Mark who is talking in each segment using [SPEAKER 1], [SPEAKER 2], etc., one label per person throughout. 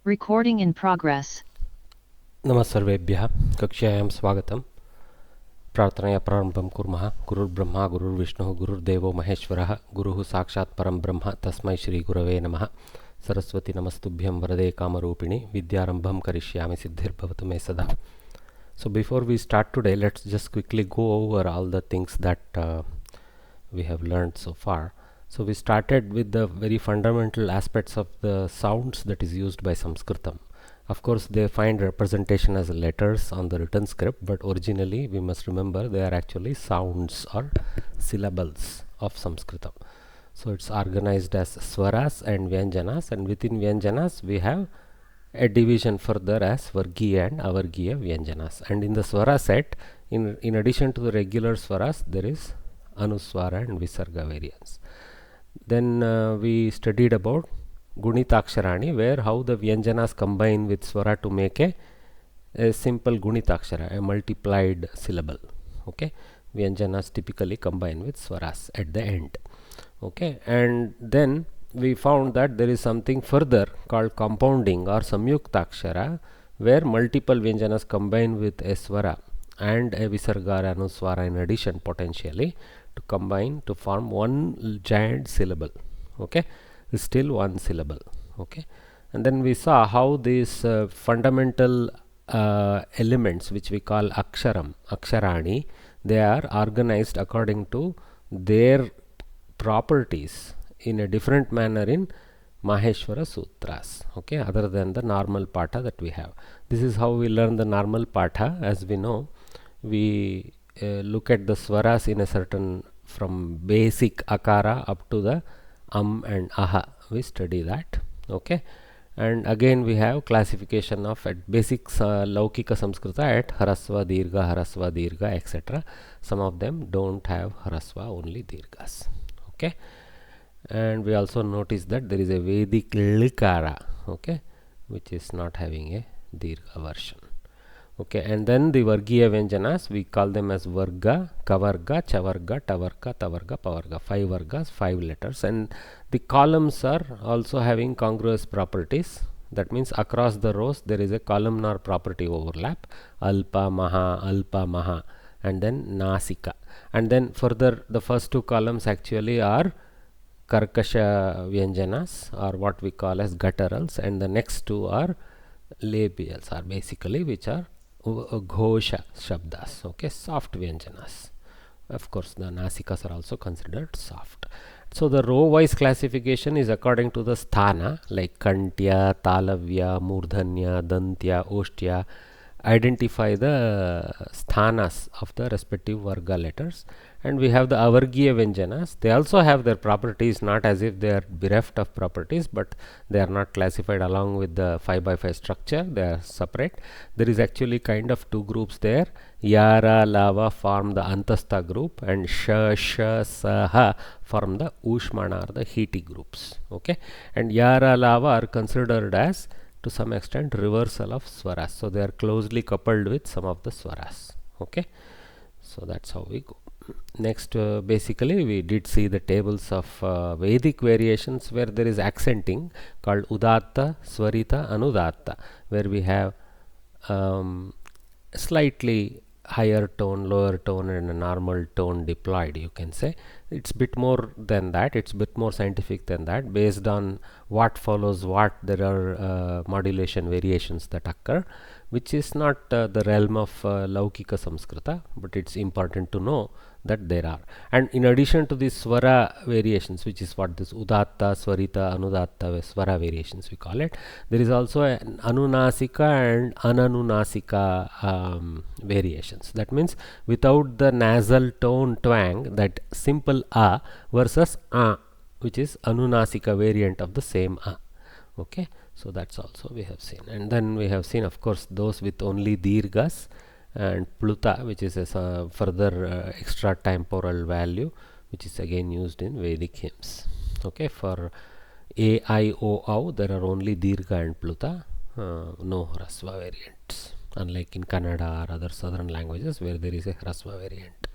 [SPEAKER 1] Recording in progress.
[SPEAKER 2] नमः सर्वेभ्यः कक्ष्यायां स्वागतं प्रार्थनया प्रारम्भं कुर्मः गुरुर्ब्रह्मा गुरुर्विष्णुः गुरुर्देवो महेश्वरः गुरुः साक्षात् परं ब्रह्म तस्मै श्रीगुरवे नमः सरस्वती नमस्तुभ्यं वरदे कामरूपिणि विद्यारम्भं करिष्यामि सिद्धिर्भवतु मे सदा. So before we start today, let's just quickly go over all the things that we have learned so far. So we started with the very fundamental aspects of the sounds that is used by Samskritam. Of course, they find representation as letters on the written script, but originally we must remember they are actually sounds or syllables of Samskritam. So it's organized as swaras and vyanjanas, and within vyanjanas we have a division further as vargiya and avargiya vyanjanas. And in the swara set, in addition to the regular swaras, there is anuswara and visarga variants. Then we studied about Gunitaksharani, where how the vyanjanas combine with swara to make a simple Gunitakshara, a multiplied syllable. Okay, vyanjanas typically combine with swaras at the end. Okay, and then we found that there is something further called compounding or samyuktakshara, where multiple vyanjanas combine with a swara and a visarga or anuswara in addition potentially to combine to form one giant syllable. Okay, is still one syllable. Okay, and then we saw how these fundamental elements which we call aksharani, they are organized according to their properties in a different manner in Maheshwara Sutras, okay, other than the normal patha that we have. This is how we learn the normal patha. As we know, we look at the swaras in a certain, from basic akara up to the and aha, we study that. Okay, and again we have classification of at basic Laukika Samskrita at harasva dirgha etc. Some of them don't have harasva, only dirghas. Okay, and we also notice that there is a Vedic likara, okay, which is not having a dirgha version. Okay, and then the vargiya vyanjanas, we call them as varga, kavarga, chavarga, tavarga, tavarga, pavarga. 5 vargas, 5 letters, and the columns are also having congruous properties. That means across the rows there is a columnar property overlap, alpa maha, and then nasika. And then further the first 2 columns actually are karkasha vyanjanas, or what we call as gutturals, and the next 2 are labials, are basically which are ghosha shabdas, okay, soft vyanjanas. Of course, the nasikas are also considered soft. So the row wise classification is according to the sthana, like kantya, talavya, murdhanya, dantya, oshtya. Identify the sthanas of the respective varga letters. And we have the avargiya vyanjanas. They also have their properties, not as if they are bereft of properties, but they are not classified along with the 5 by 5 structure. They are separate. There is actually kind of 2 groups there. Yara, lava form the antastha group, and saha form the ushmana, or the heaty groups. Okay, and yara, lava are considered as, to some extent, reversal of swaras. So they are closely coupled with some of the swaras. Okay, so that's how we go. Next, basically we did see the tables of Vedic variations where there is accenting called udatta, swarita, anudatta, where we have slightly higher tone, lower tone, and a normal tone deployed, you can say. It's bit more than that, it's bit more scientific than that. Based on what follows what, there are modulation variations that occur, which is not the realm of Laukika Samskrita, but it's important to know that there are. And in addition to these swara variations, which is what this udatta, swarita, anudatta swara variations we call it, there is also an anunasika and ananunasika variations. That means without the nasal tone twang, that simple a versus a, which is anunasika variant of the same a. Okay, so that's also we have seen. And then we have seen, of course, those with only dirghas, and pluta, which is a further extra temporal value, which is again used in Vedic hymns. Okay, for a, I, o, au, there are only dirgha and pluta, no hrasva variants, unlike in Kannada or other southern languages where there is a hrasva variant.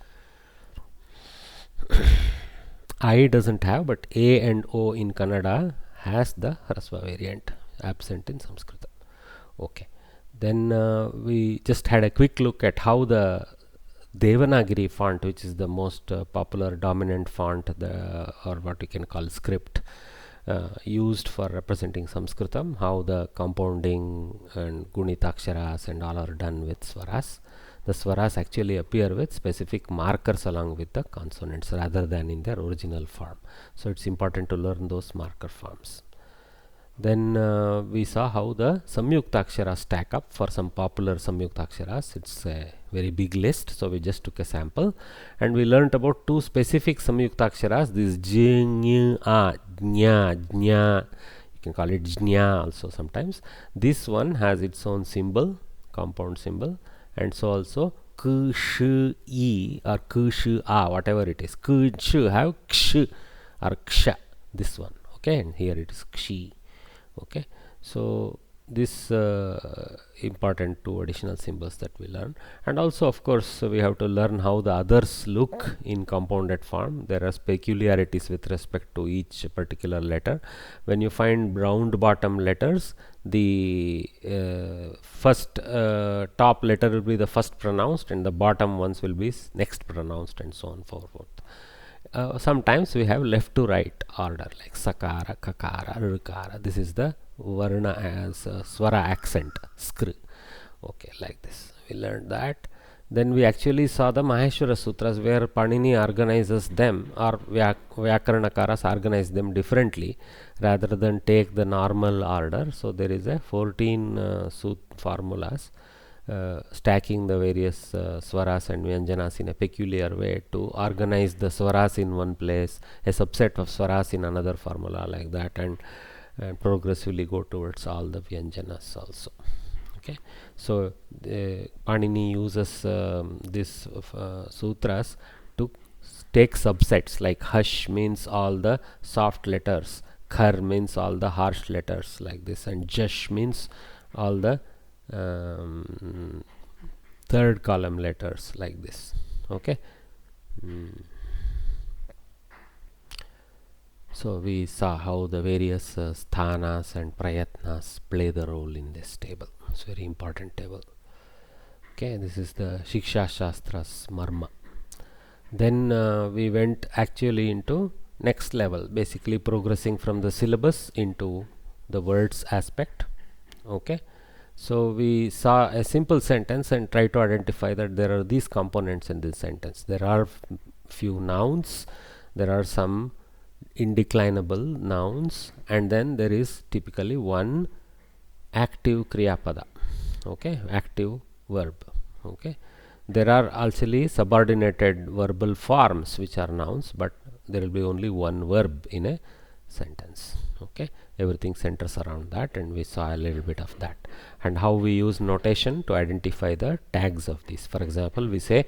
[SPEAKER 2] I doesn't have, but A and O in Kannada has the hrasva variant. absent in Samskritam. Okay, then we just had a quick look at how the Devanagari font, which is the most popular dominant font, or what we can call script, used for representing Samskritam, how the compounding and gunitaksharas and all are done with swaras. The swaras actually appear with specific markers along with the consonants rather than in their original form. So it's important to learn those marker forms. Then we saw how the Samyuktaksharas stack up for some popular Samyuktaksharas. It's a very big list, so we just took a sample, and we learnt about two specific Samyuktaksharas. This J, Ny, A, Jnya, Jnya. You can call it Jnya also sometimes. This one has its own symbol, compound symbol, and so also K, Sh, E or K, Sh, A, whatever it is. K, Sh have Ksh or Ksha. This one, okay, and here it is Kshi. Okay, so this important two additional symbols that we learn, and also of course we have to learn how the others look in compounded form. There are peculiarities with respect to each particular letter. When you find round bottom letters, the first top letter will be the first pronounced and the bottom ones will be next pronounced, and so on and so forth. Sometimes we have left to right order, like sakara, kakara, rukara. This is the varna as swara accent, skr. Okay, like this. We learned that. Then we actually saw the Maheshwara Sutras, where Panini organizes them, or Vyakarnakaras organize them differently rather than take the normal order. So there is a 14 formulas stacking the various swaras and vyanjanas in a peculiar way to organize the swaras in one place, a subset of swaras in another formula, like that, and progressively go towards all the vyanjanas also. Okay, so Panini uses this sutras to take subsets, like Hash means all the soft letters, Khar means all the harsh letters, like this, and Jash means all the third column letters, like this. Okay, so we saw how the various sthanas and prayatnas play the role in this table. It's a very important table. Okay, this is the Shiksha Shastra's marma. Then we went actually into next level, basically progressing from the syllabus into the words aspect. Okay, so we saw a simple sentence and try to identify that there are these components in this sentence. There are few nouns, there are some indeclinable nouns, and then there is typically one active kriya pada, okay, active verb. Okay, there are actually subordinated verbal forms which are nouns, but there will be only one verb in a sentence. Okay, everything centers around that, and we saw a little bit of that, and how we use notation to identify the tags of these. For example, we say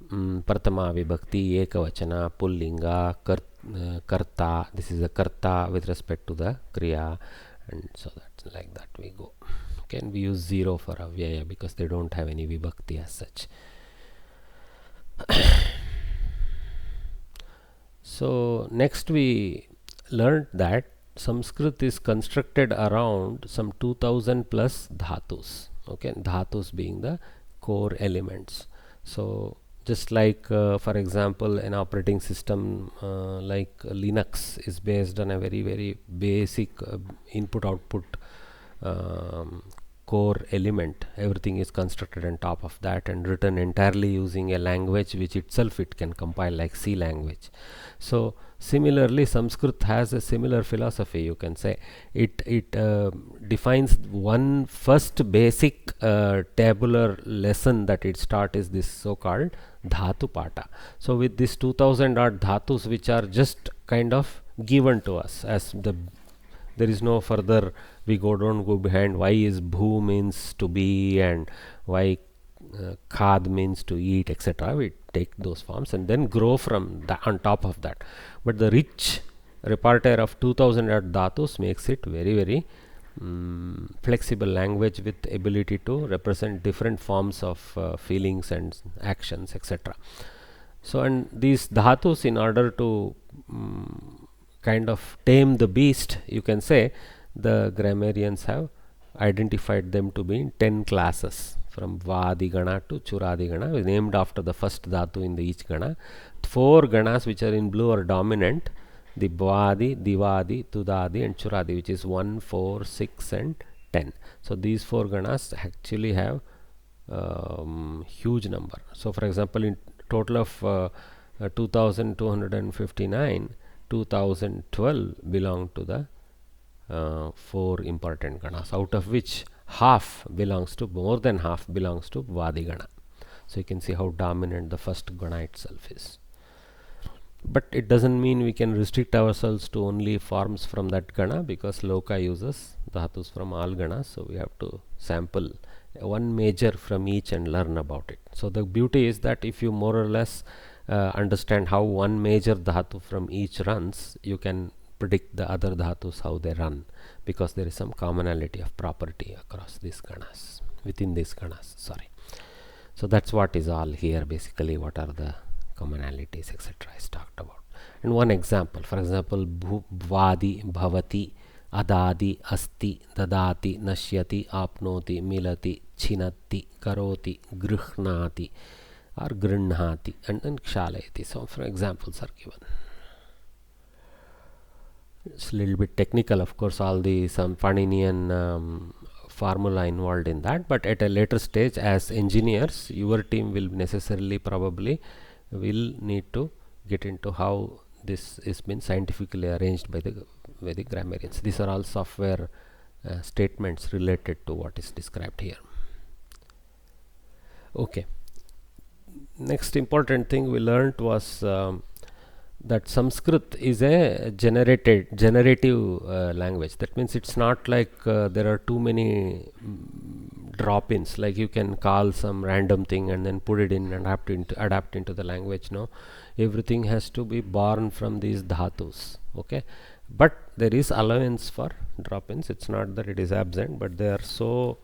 [SPEAKER 2] Pratama Vibhakti, Ekavachana, Pullinga, Karta. This is the Karta with respect to the Kriya, and so that's like that we go. Okay, and we use 0 for Avyaya because they don't have any Vibhakti as such. So next we learned that Sanskrit is constructed around some 2000 plus dhatus. Okay, dhatus being the core elements. So just like for example an operating system like Linux is based on a very basic input output core element. Everything is constructed on top of that and written entirely using a language which itself it can compile, like C language. So similarly Sanskrit has a similar philosophy, you can say. It defines one first basic tabular lesson that it starts is this so-called dhatu pata. So with this 2000 odd dhatus which are just kind of given to us as there is no further, we don't go behind why is bhu means to be and why khad means to eat, etc. We take those forms and then grow from on top of that. But the rich repertoire of 2000 odd dhatus makes it very flexible language with ability to represent different forms of feelings and actions, etc. So, and these dhatus, in order to kind of tame the beast, you can say, the grammarians have identified them to be in 10 classes, from Vadi Gana to Churadi Gana, named after the first dhatu in the each Gana. 4 Ganas which are in blue are dominant: the Bvadi, Divadi, Tudadi and Churadi, which is 1, 4, 6 and 10. So these 4 Ganas actually have huge number. So for example, in total of 2259, 2012 belong to the 4 important Ganas, out of which half belongs to, more than half belongs to Vadi Gana. So you can see how dominant the first Gana itself is. But it doesn't mean we can restrict ourselves to only forms from that Gana, because Loka uses dhatus from all Ganas, so we have to sample one major from each and learn about it. So the beauty is that if you more or less understand how one major dhatu from each runs, you can predict the other dhatus how they run, because there is some commonality of property across these Ganas, within these Ganas, sorry. So that's what is all here, basically what are the commonalities etc. is talked about. And one example, for example, Bvadi, Bhavati, Adadi, Asti, Dadati, Nashyati, Apnoti, Milati, Chinati, Karoti, Grihnati or Grihnati, and then Kshalayati. So for examples are given. It's a little bit technical, of course, all the some Paninian formula involved in that, but at a later stage as engineers, your team will necessarily probably will need to get into how this is been scientifically arranged by the grammarians. These are all software statements related to what is described here. Okay, next important thing we learnt was that Sanskrit is a generative language. That means it's not like there are too many drop-ins, like you can call some random thing and then put it in and adapt into the language. No, everything has to be born from these dhatus. Okay, but there is allowance for drop-ins. It's not that it is absent, but they are so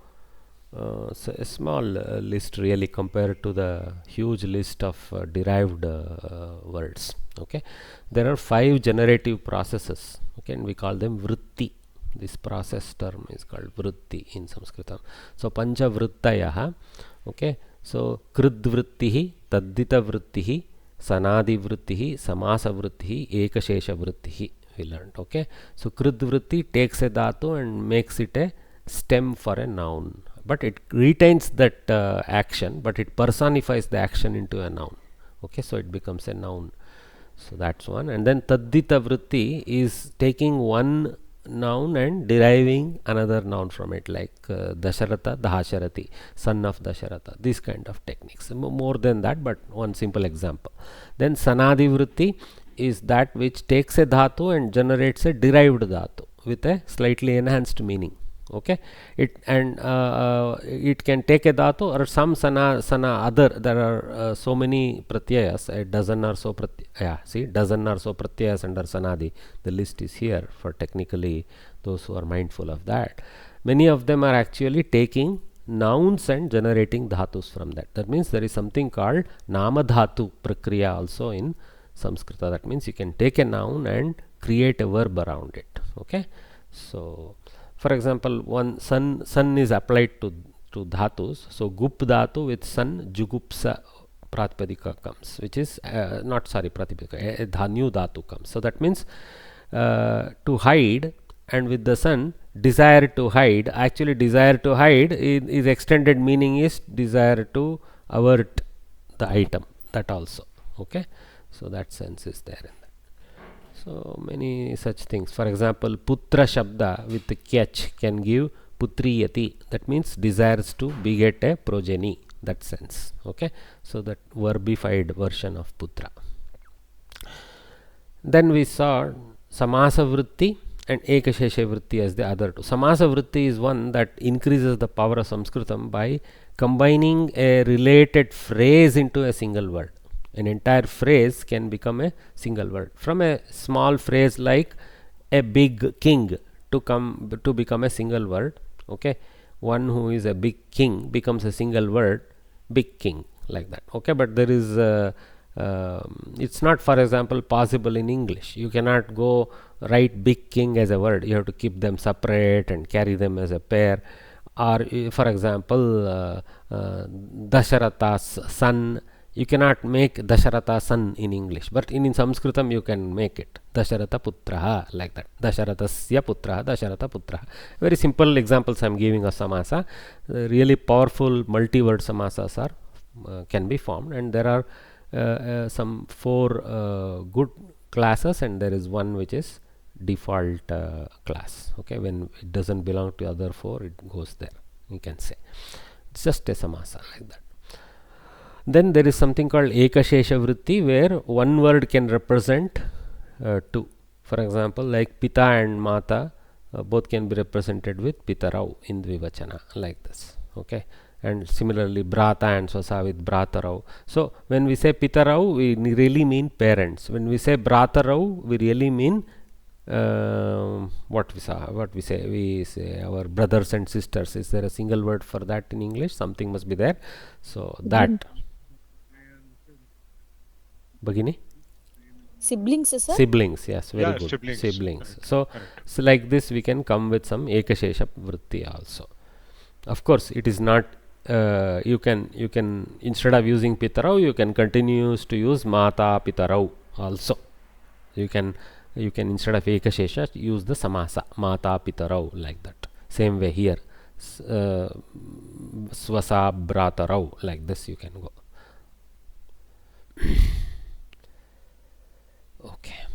[SPEAKER 2] a small list really compared to the huge list of derived words. Okay, there are 5 generative processes. Okay, and we call them vritti. This process term is called vritti in Samskritam. So pancha vrittayaha. Okay, so krid vrittihi, taddita vrittihi, sanadi vrittihi, samasa vrittihi, ekashesha vrittihi we learned. Okay, so krid vritti takes a dhatu and makes it a stem for a noun, but it retains that action, but it personifies the action into a noun. Okay, so it becomes a noun. So that's one. And then taddita vritti is taking one noun and deriving another noun from it, like Dasharatha, Dahasharati, son of Dasharatha, these kind of techniques. More than that, but one simple example. Then sanadi vritti is that which takes a dhatu and generates a derived dhatu with a slightly enhanced meaning. Okay, it can take a dhatu or some sana other. There are so many pratyayas, a dozen or so dozen or so pratyayas under sanadi. The list is here for technically those who are mindful of that. Many of them are actually taking nouns and generating dhatus from that. That means there is something called nama dhatu prakriya also in Samskrita. That means you can take a noun and create a verb around it. Okay, so for example, one sun is applied to dhatus. So gup dhatu with sun, jugupsa pratipadika comes, which is not sorry pratipadika, a new dhatu comes. So that means to hide, and with the sun desire to hide. Actually desire to hide is extended meaning is desire to avert the item, that also. Okay, so that sense is there in that. So many such things. For example, putra shabda with the kyach can give putriyati. That means desires to beget a progeny. That sense. Okay, so that verbified version of putra. Then we saw samasa vritti and ekashesha vritti as the other two. Samasa vritti is one that increases the power of Samskritam by combining a related phrase into a single word. An entire phrase can become a single word. From a small phrase like a big king to become a single word. Okay, one who is a big king becomes a single word, big king, like that. Okay, but there is It's not, for example, possible in English. You cannot go write big king as a word. You have to keep them separate and carry them as a pair. Or for example, Dasharatha's son, you cannot make Dasharatha's son in English, but in Samskritam you can make it Dasharatha Putraha, like that. Dasharathasya Putraha, Dasharatha Putraha. Very simple examples I am giving of samasa. Really powerful multi-word samasas are can be formed, and there are some 4 good classes, and there is one which is default class. Okay, when it doesn't belong to other 4, it goes there, you can say. It's just a samasa like that. Then there is something called Ekashesha Vritti, where one word can represent 2. For example, like Pita and Mata, both can be represented with Pitarau in Dvivachana, like this. Okay, and similarly Brata and Swasa with Bratarau. So when we say Pitarau, we really mean parents. When we say Bratarau, we really mean what we say, we say our brothers and sisters. Is there a single word for that in English? Something must be there. So that Bagini?
[SPEAKER 1] Siblings, sir?
[SPEAKER 2] Siblings, yes, very good.
[SPEAKER 3] Siblings.
[SPEAKER 2] So like this we can come with some Ekashesha Vritti also. Of course, it is not, you can instead of using Pitarau, you can continue to use Mata Pitarau also. You can instead of Ekashesha use the samasa Mata Pitarau, like that. Same way here, Swasa Bratarau, like this you can go. Okay,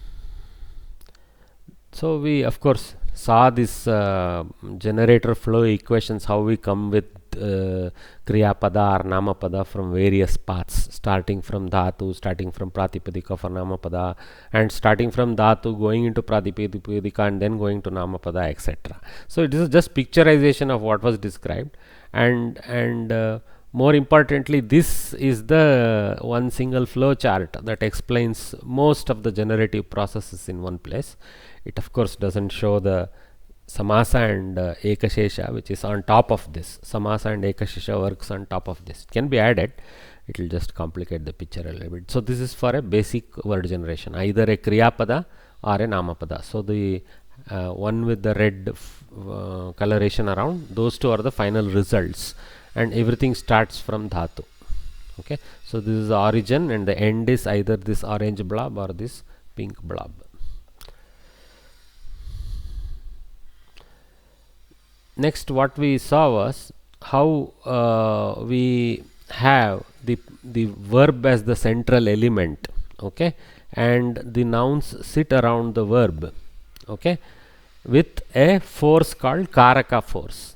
[SPEAKER 2] so we of course saw this generator flow equations, how we come with Kriya Pada or Nama Pada from various paths, starting from Dhatu, starting from Pratipadika for Nama Pada, and starting from Dhatu going into Pratipadika and then going to Nama Pada, etc. So it is just picturization of what was described, and more importantly, this is the one single flow chart that explains most of the generative processes in one place. It of course doesn't show the samasa and ekashesha, which is on top of this. Samasa and ekashesha works on top of this. It can be added. It will just complicate the picture a little bit. So this is for a basic word generation, either a kriyapada or a namapada. So the one with the red coloration around, those 2 are the final results, and everything starts from dhatu. Okay, so this is the origin, and the end is either this orange blob or this pink blob. Next, what we saw was how we have the verb as the central element. Okay, and the nouns sit around the verb. Okay, with a force called karaka force.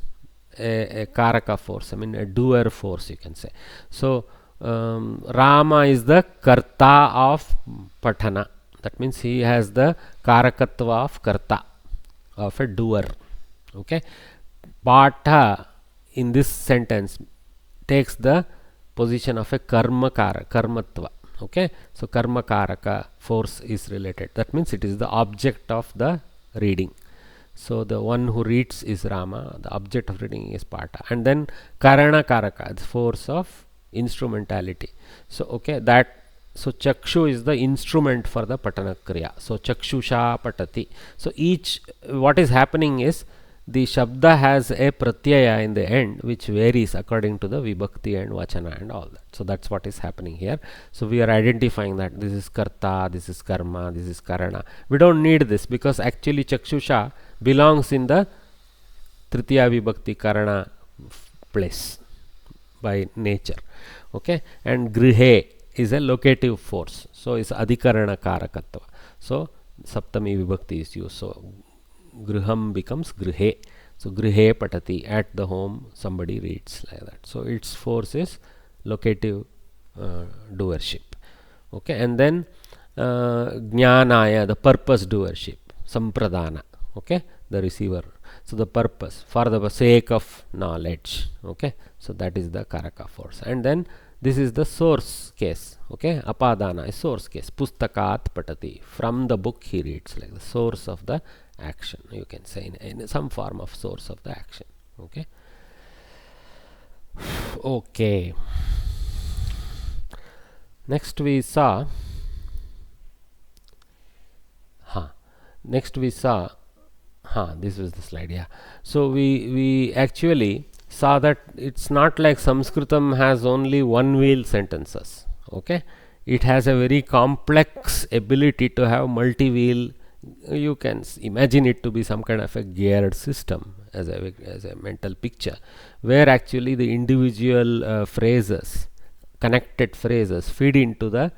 [SPEAKER 2] A karaka force, I mean a doer force, you can say. So Rama is the karta of patana. That means he has the karakatva of karta, of a doer. Okay, Patha in this sentence takes the position of a karmatva. Okay, so karma karaka force is related. That means it is the object of the reading. So the one who reads is Rama, the object of reading is Pata, and then Karana Karaka, the force of instrumentality. So okay, that, so Chakshu is the instrument for the Patana Kriya. So Chakshusha Patati. So each, what is happening is the Shabda has a Pratyaya in the end, which varies according to the Vibhakti and Vachana and all that. So that's what is happening here. So we are identifying that this is Karta, this is Karma, this is Karana. We don't need this because actually Chakshusha belongs in the Tritiya Vibhakti Karana place by nature. Okay, and Grihe is a locative force. So it's Adhikarana Karakatva. So Saptami Vibhakti is used. So Griham becomes Grihe. So Grihe Patati, at the home somebody reads, like that. So its force is locative doership. Okay, and then Jnanaya, the purpose doership, Sampradana. Okay, the receiver. So the purpose, for the sake of knowledge. Okay, so that is the Karaka force. And then this is the source case. Okay, Apadana is source case. Pustakat Patati, from the book he reads, like the source of the action, you can say, in some form of source of the action. Okay. Okay. Next we saw this was the slide, yeah. So we actually saw that it's not like Samskritam has only one wheel sentences. Okay, it has a very complex ability to have multi wheel. You can imagine it to be some kind of a geared system as a mental picture, where actually the individual phrases, connected phrases, feed into the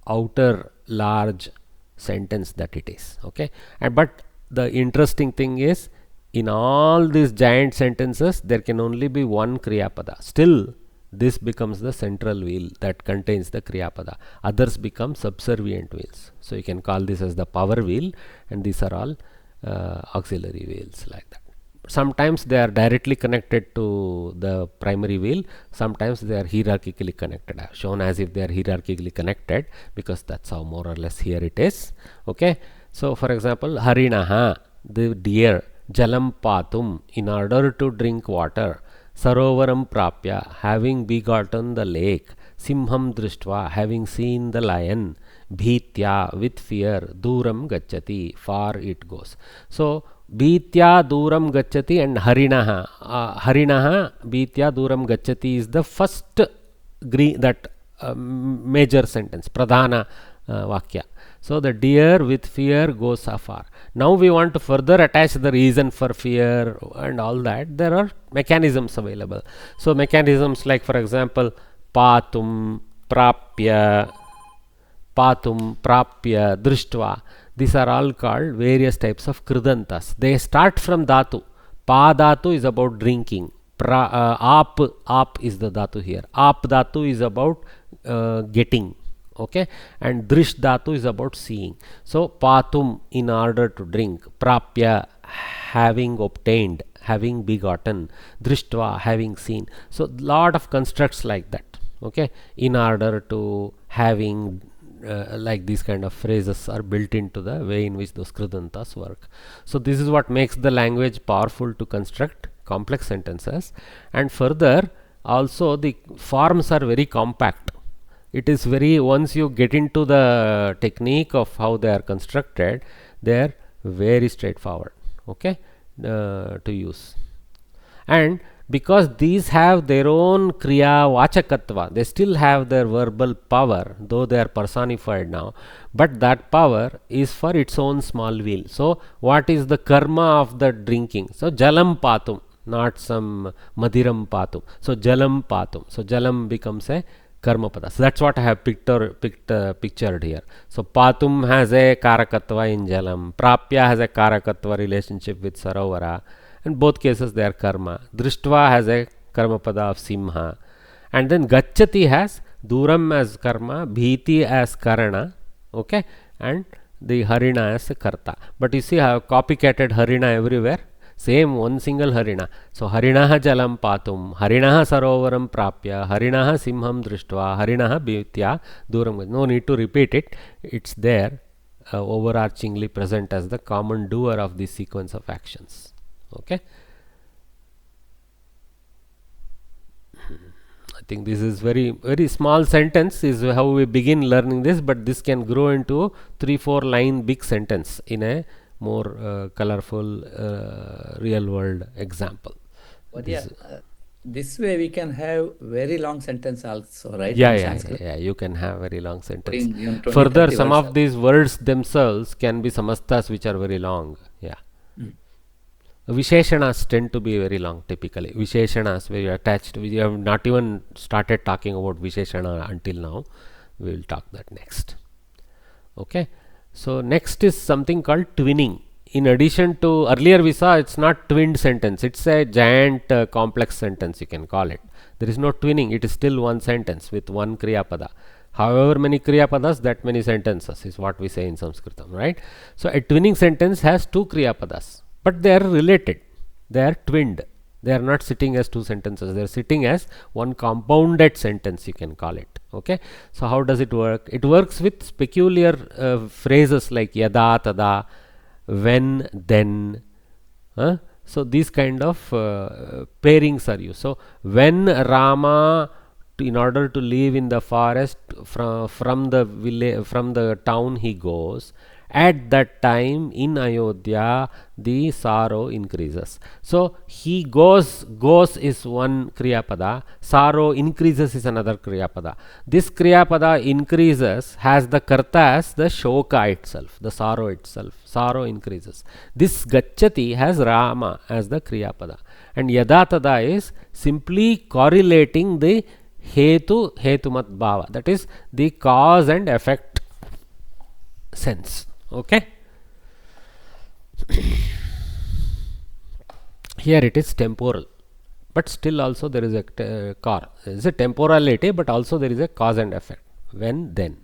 [SPEAKER 2] outer large sentence that it is. Okay, and but the interesting thing is, in all these giant sentences there can only be one kriya pada. Still this becomes the central wheel that contains the kriya pada. Others become subservient wheels. So you can call this as the power wheel, and these are all auxiliary wheels like that. Sometimes they are directly connected to the primary wheel, sometimes they are hierarchically connected. I have shown as if they are hierarchically connected because that's how more or less here it is. Okay, so for example, harinaha, the deer, jalam patum, in order to drink water, sarovaram prapya, having begotten the lake, simham drishtva, having seen the lion, bhitya, with fear, duram gacchati, far it goes. So Bhitya Duram Gacchati and Harinaha. Harinaha Bhitya Duram Gacchati is the first major sentence, Pradhana Vakya. So the deer with fear goes afar. Now we want to further attach the reason for fear and all that. There are mechanisms available. So mechanisms like, for example, Patum, Prapya, Drishtva. These are all called various types of kridantas. They start from dhatu. Pa dhatu is about drinking. Ap is the dhatu here. Ap dhatu is about getting. Okay, and drish dhatu is about seeing. So patum, in order to drink. Prapya, having obtained, having begotten. Drishtva, having seen. So lot of constructs like that. Okay, in order to, having, like these kind of phrases are built into the way in which those kridantas work. So this is what makes the language powerful to construct complex sentences. And further, also the forms are very compact. It is very, once you get into the technique of how they are constructed, they are very straightforward, okay, to use. And because these have their own kriya vachakatva, they still have their verbal power, though they are personified now, but that power is for its own small wheel. So what is the karma of the drinking? So jalam patum, not some madhiram patum. So jalam patum. So jalam becomes a karma pada. So that's what I have pictured here. So patum has a karakatva in jalam, prapya has a karakatva relationship with sarovara. In both cases they are karma. Drishtva has a karma pada of simha, and then gacchati has duram as karma, bhiti as karana, okay, and the harina as a karta. But you see, I have copycatted harina everywhere. Same one single harina. So harinaha jalam patum, harinaha sarovaram prapya, harinaha simham drishtva, harinaha bhitya duram. No need to repeat it. It's there, overarchingly present as the common doer of this sequence of actions. Okay, I think this is very small sentence is how we begin learning this, but this can grow into 3-4 line big sentence in a more colorful real world example.
[SPEAKER 3] But this way we can have very long sentence also, right?
[SPEAKER 2] Yeah, you can have very long sentence. Further, some of these words themselves can be samastas which are very long. Yeah. Visheshanas tend to be very long typically. Visheshanas where you attached, we have not even started talking about Visheshana until now. We will talk that next. Okay, so next is something called twinning. In addition to, earlier we saw it's not twinned sentence, it's a giant complex sentence, you can call it. There is no twinning, it is still one sentence with one kriya pada. However many kriya padas, that many sentences is what we say in Samskritam, right? So a twinning sentence has two kriya padas, but they are related, they are twinned. They are not sitting as two sentences, they are sitting as one compounded sentence, you can call it. Okay, so how does it work? It works with peculiar phrases like yada, tada, when, then. So these kind of pairings are used. So when Rama in order to live in the forest, from the village, from the town he goes. At that time in Ayodhya, the sorrow increases. So he goes is one Kriyapada, sorrow increases is another Kriyapada. This Kriyapada increases has the karta as the shoka itself, the sorrow itself. Sorrow increases. This Gacchati has Rama as the Kriyapada. And Yada Tada is simply correlating the Hetumat Bhava, that is the cause and effect sense. Okay. Here it is temporal, but still also there is a there is a temporality, but also there is a cause and effect. When, then.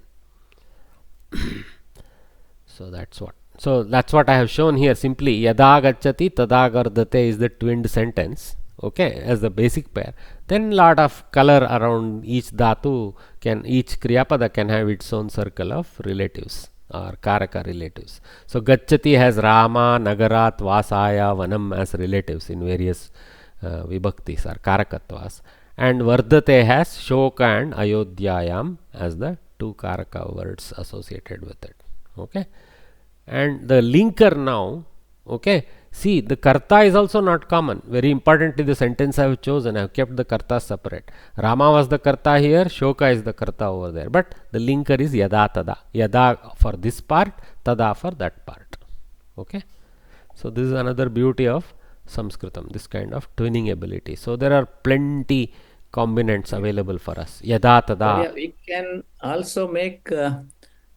[SPEAKER 2] So that's what. So that's what I have shown here. Simply Yada Gacchati Tada Gardate is the twinned sentence. Okay, as the basic pair. Then lot of color around each dhatu each Kriyapada can have its own circle of relatives or Karaka relatives. So Gacchati has Rama, Nagarat, Vasaya, Vanam as relatives in various Vibhaktis or Karakatvas. And Vardate has Shoka and Ayodhyayam as the two Karaka words associated with it. Okay. And the linker now, okay, see the karta is also not common. Very importantly, the sentence I have chosen, I have kept the karta separate. Rama was the karta here, Shoka is the karta over there. But the linker is Yada Tada. Yada for this part, Tada for that part. Okay. So this is another beauty of Samskritam, this kind of twinning ability. So there are plenty combinants available for us. Yada Tada.
[SPEAKER 3] Yeah, we can also make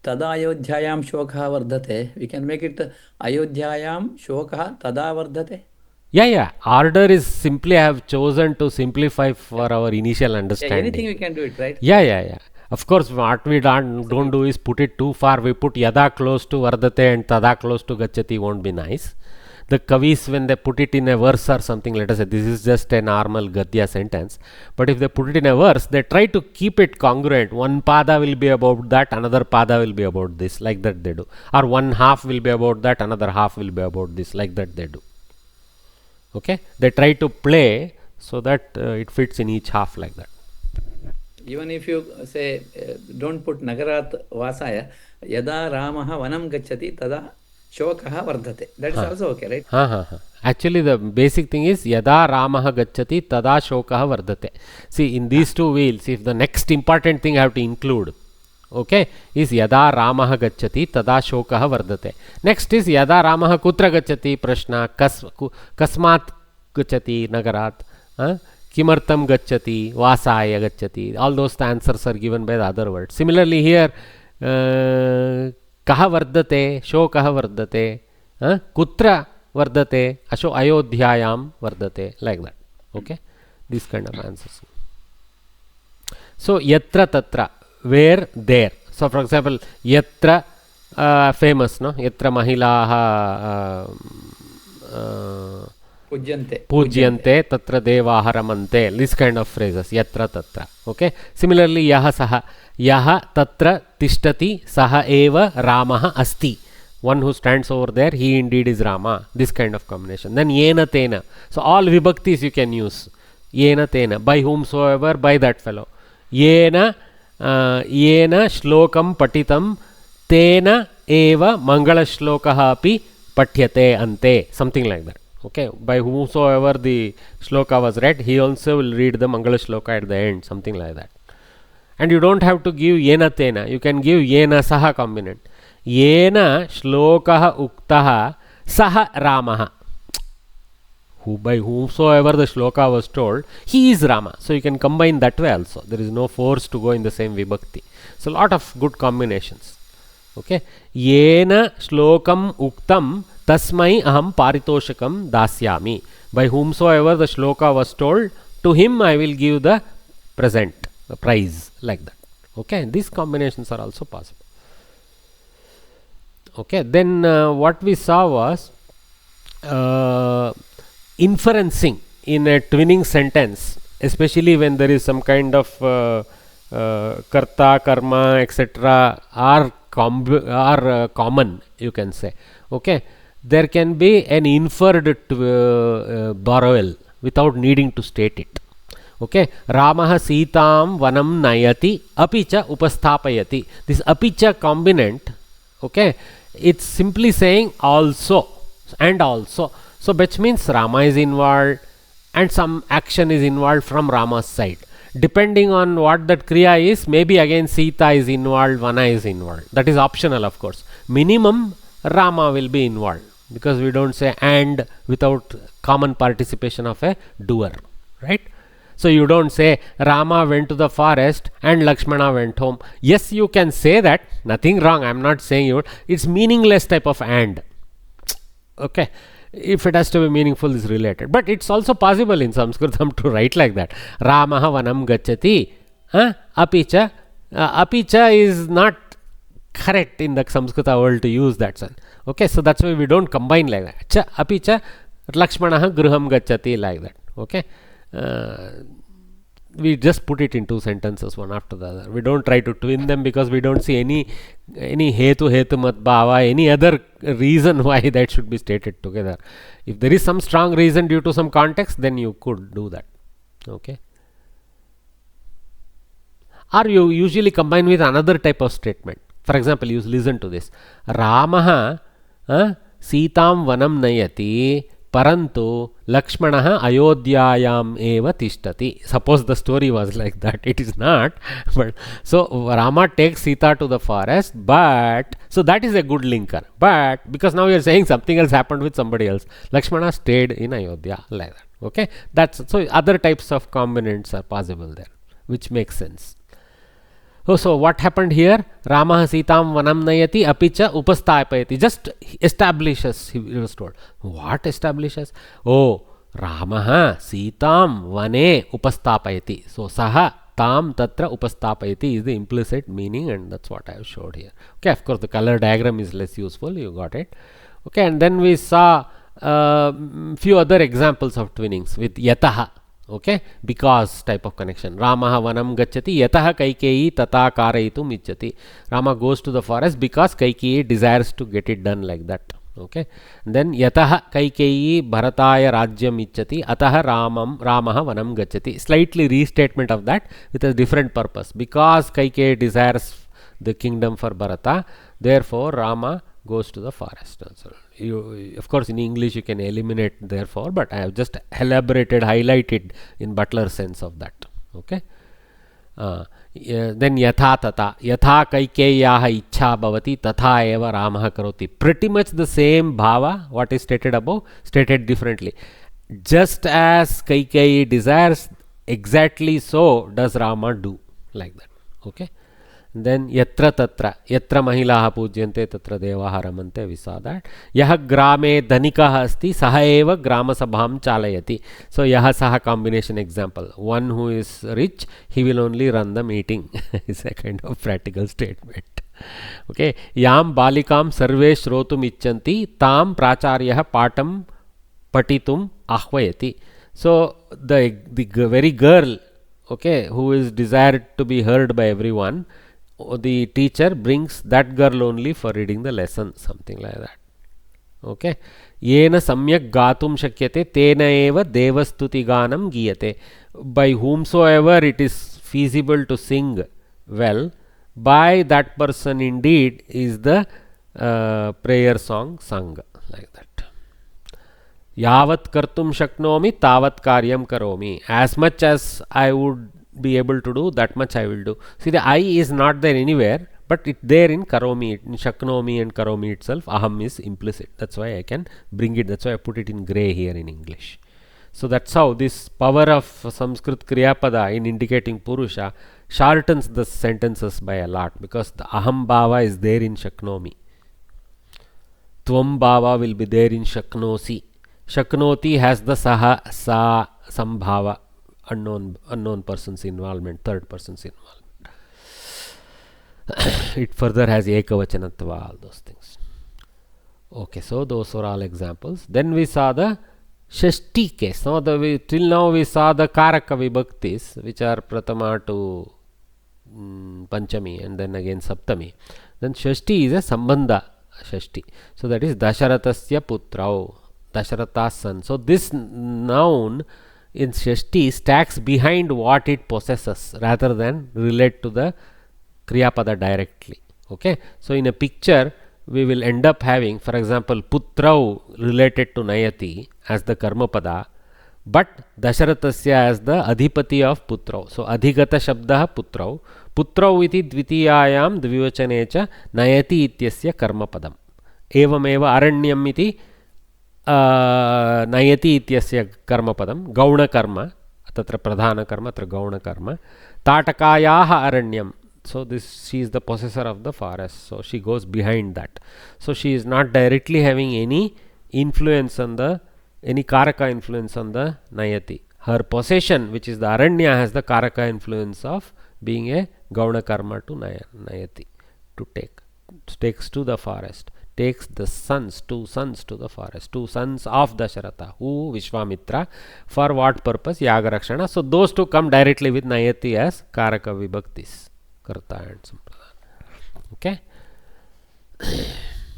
[SPEAKER 3] Tada Ayodhyayam Shokha Vardate. We can make it Ayodhyayam Shokha Tada Vardate.
[SPEAKER 2] Yeah. Order is simply I have chosen to simplify for our initial understanding.
[SPEAKER 3] Anything we can do it, right?
[SPEAKER 2] Yeah. Of course, what we don't do is put it too far. We put Yada close to Vardate and Tada close to Gacchati won't be nice. The Kavis, when they put it in a verse or something, let us say this is just a normal Gadya sentence. But if they put it in a verse, they try to keep it congruent. One pada will be about that, another pada will be about this, like that they do. Or one half will be about that, another half will be about this, like that they do. Okay, they try to play so that it fits in each half like that.
[SPEAKER 3] Even if you say don't put Nagarat Vasaya, Yada Ramaha Vanam Gacchati Tada Shokaha Vardate. That is also okay, right?
[SPEAKER 2] Actually, the basic thing is Yada Ramaha Gacchati Tada Shokaha Vardate. See, in these two wheels, if the next important thing I have to include, okay, is Yada Ramaha Gacchati Tada Shokaha Vardate. Next is Yada Ramaha Kutra Gacchati Prashna Kasmat Gacchati Nagarat Kimartam Gacchati Vasaya Gacchati. All those answers are given by the other words. Similarly here Kaha Vardate, Shokaha Vardate, Kutra Vardate, Ayodhyayam Vardate, like that. Okay, these kind of answers. So Yatra Tatra, where, there. So for example, Yatra, famous, no? Yatra Mahilaha Pujyante Tatra Devaha Ramante. This kind of phrases, Yatra Tatra. Okay. Similarly, Yaha Saha, Yaha Tatra Tishtati Saha Eva Ramaha Asti. One who stands over there, he indeed is Rama. This kind of combination. Then Yena Tena. So all vibhaktis you can use. Yena Tena. By whomsoever, by that fellow. Yena Shlokam Patitam Tena Eva Mangala Shlokaha Api Patyate Ante. Something like that. Okay, by whomsoever the shloka was read, he also will read the Mangala shloka at the end, something like that. And you don't have to give Yena Tena, you can give Yena Saha combinant. Yena shlokaha uktaha Saha Ramaha. By whomsoever the shloka was told, he is Rama. So you can combine that way also. There is no force to go in the same vibhakti. So lot of good combinations. Okay, Yena shlokam uktam Tasmai aham paritoshakam dasyami. By whomsoever the shloka was told, to him I will give the present, the prize, like that. Okay, these combinations are also possible. Okay, then what we saw was inferencing in a twinning sentence, especially when there is some kind of karta, karma, etc. are common, you can say. Okay, there can be an inferred borrowal without needing to state it. Okay, Ramah Sitam Vanam Nayati Apicha Upasthapayati. This Apicha combinant, okay, it's simply saying also and also. So which means Rama is involved and some action is involved from Rama's side. Depending on what that Kriya is, maybe again Sita is involved, Vana is involved. That is optional, of course. Minimum Rama will be involved, because we don't say and without common participation of a doer, right? So you don't say Rama went to the forest and Lakshmana went home. Yes, you can say that, nothing wrong, I am not saying you. It's meaningless type of and. Okay, if it has to be meaningful, is related. But it's also possible in Samskritam to write like that. Ramaha vanam gacchati. Apicha. Apicha is not correct in the Samskrita world to use that son. Okay, so that's why we don't combine like that. Cha apicha Lakshmanaha gruham gacchati, like that. Okay, we just put it in two sentences, one after the other. We don't try to twin them, because we don't see any hetu mat bhava, any other reason why that should be stated together. If there is some strong reason due to some context, then you could do that. Okay, or you usually combine with another type of statement. For example, you listen to this. Ramaha Sitam Vanam Nayati Parantu Lakshmanaha Ayodhyayam Eva Tishtati. Suppose the story was like that. It is not. But so Rama takes Sita to the forest, but so that is a good linker. But because now you are saying something else happened with somebody else, Lakshmana stayed in Ayodhya, like that. Okay, that's so other types of combinants are possible there, which makes sense. Oh, so what happened here? Ramah Sitam Vanam Nayati Apicha Upasthapayati. Just establishes, he was told. What establishes? Oh, Ramah Sitam Vane Upasthapayati. So Saha Tam Tatra Upasthapayati is the implicit meaning, and that's what I have showed here. Okay, of course the color diagram is less useful, you got it. Okay, and then we saw few other examples of twinnings with Yataha. Okay, because type of connection. Ramaha vanam gacchati yataha Kaikeyi tata karayitum ichchati. Rama goes to the forest because Kaikeyi desires to get it done, like that. Okay, and then yataha Kaikeyi bharataya rajyam ichchati ataha Ramaha vanam gacchati. Slightly restatement of that with a different purpose. Because Kaikeyi desires the kingdom for Bharata, therefore Rama goes to the forest. So you, of course in English you can eliminate therefore, but I have just elaborated, highlighted in Butler's sense of that. Okay, then yatha tata yatha Kaikeyaha ichha bhavati tatha eva Ramah karoti. Pretty much the same bhava what is stated above, stated differently. Just as Kaikeyi desires, exactly so does Rama do, like that. Okay, then yatra tatra yatra mahilaha pujyante tatra devaha ramante, we saw that. Yaha grame dhanikah asti saha eva grama sabham chalayati. So yaha saha combination example. One who is rich, he will only run the meeting. Is a kind of practical statement. Okay, yam balikam sarve shrotum icchanti tam pracharyah patam patitum ahvayati. So the very girl, okay, who is desired to be heard by everyone, the teacher brings that girl only for reading the lesson, something like that. Okay, yena samyak gatum shakyate tena eva devastuti ganam giyate. By whomsoever it is feasible to sing well, by that person indeed is the prayer song sung, like that. Yavat kartum shaknomi tavat karyam karomi. As much as I would be able to do, that much I will do. See, the I is not there anywhere, but it there in karomi, in shaknomi and karomi itself. Aham is implicit. That's why I can bring it. That's why I put it in grey here in English. So that's how this power of Sanskrit Kriyapada in indicating Purusha shortens the sentences by a lot, because the aham bhava is there in shaknomi. Tvam bhava will be there in shaknosi. Shaknoti has the saha, sa, sambhava. Unknown person's involvement, third person's involvement. It further has ekavachanatva, all those things. Okay, so those were all examples. Then we saw the Shashti case. Now till now we saw the Karaka Vibhaktis, which are Pratama to Panchami and then again Saptami. Then Shashti is a Sambandha Shashti. So that is Dasharathasya Putrao, Dasharatha's son. So this noun in Shashti stacks behind what it possesses rather than relate to the Kriyapada directly. Okay, so in a picture we will end up having, for example, Putrau related to Nayati as the Karmapada, but Dasharatasya as the Adhipati of Putrau. So Adhigata Shabdah Putrau. Putrau iti Dvitiyayam Dvivachane cha Nayati ityasya Karmapadam. Evameva Aranyam iti Nayati ityasya Karmapadam. Gauna Karma. Tatra Pradhana Karma, Tatra Gauna Karma. Tatakayaha Aranyam. So she is the possessor of the forest. So she goes behind that. So she is not directly having any influence on the, any Karaka influence on the Nayati. Her possession, which is the Aranya, has the Karaka influence of being a Gauna Karma to Nayati. To take. Takes to the forest. Takes the sons, 2 sons to the forest. 2 sons of Dasharatha. Who? Vishwamitra. For what purpose? Yagarakshana. So those 2 come directly with Nayati as Karaka Vibhaktis. Karta and Sampradana. Okay.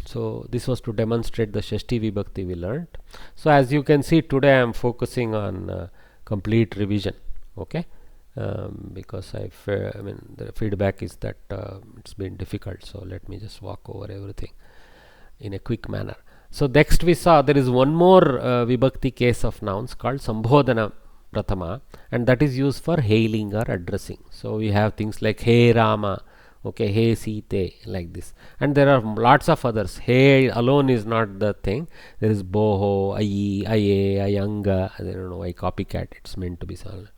[SPEAKER 2] So this was to demonstrate the Shashti Vibhakti we learnt. So as you can see, today I am focusing on complete revision. Okay. Because I mean the feedback is that it's been difficult. So let me just walk over everything in a quick manner. So next we saw there is one more Vibhakti case of nouns called Sambodhana Prathama, and that is used for hailing or addressing. So we have things like Hey Rama, okay, Hey Site, like this. And there are lots of others. Hey alone is not the thing. There is Boho, Ayi, Aye, Ayanga. I don't know why copycat, it's meant to be solved.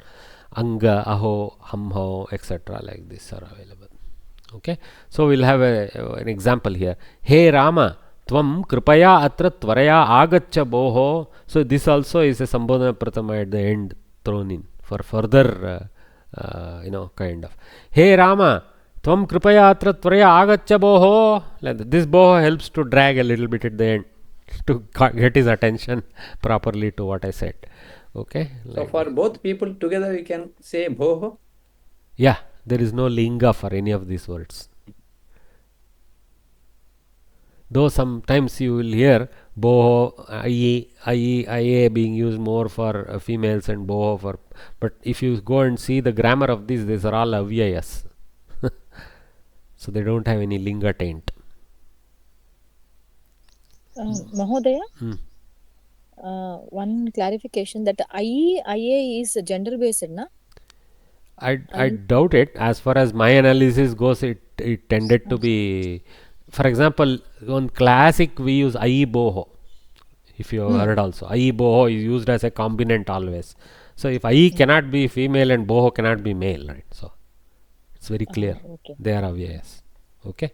[SPEAKER 2] Anga, Aho, Hamho, etc. like this are available. Okay, so we'll have an example here. Hey Rama, Tvam Kripaya Atra Tvaraya Agaccha Boho. So this also is a Sambodhana Prathama at the end thrown in for further kind of. Hey Rama, Tvam Kripaya Atra Tvaraya Agaccha Boho. This Boho helps to drag a little bit at the end to get his attention properly to what I said. Okay.
[SPEAKER 3] So for both people together we can say Boho?
[SPEAKER 2] Yeah, there is no linga for any of these words. Though sometimes you will hear Boho, Aye being used more for females and Boho for, but if you go and see the grammar of these are all avyayas. So they don't have any linga taint.
[SPEAKER 1] Mahodaya, one clarification that IA is gender based, na?
[SPEAKER 2] I doubt it. As far as my analysis goes, it tended to be. For example, on classic we use Ai Boho. If you have heard also, Ai Boho is used as a combinant always. So if Ai cannot be female and Boho cannot be male, right? So it's very clear.
[SPEAKER 1] Okay.
[SPEAKER 2] They are avyayas. Okay.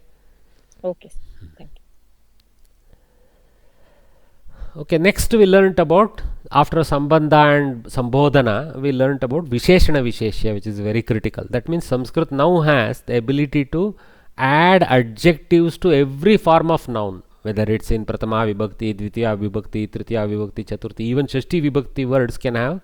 [SPEAKER 1] Okay. Thank you.
[SPEAKER 2] Okay, next we learnt about, after Sambandha and Sambodhana, we learnt about Visheshana Visheshya, which is very critical. That means Sanskrit now has the ability to add adjectives to every form of noun, whether it's in Prathama Vibhakti, Dvitiya Vibhakti, Tritiya Vibhakti, Chaturthi, even Shashti Vibhakti words can have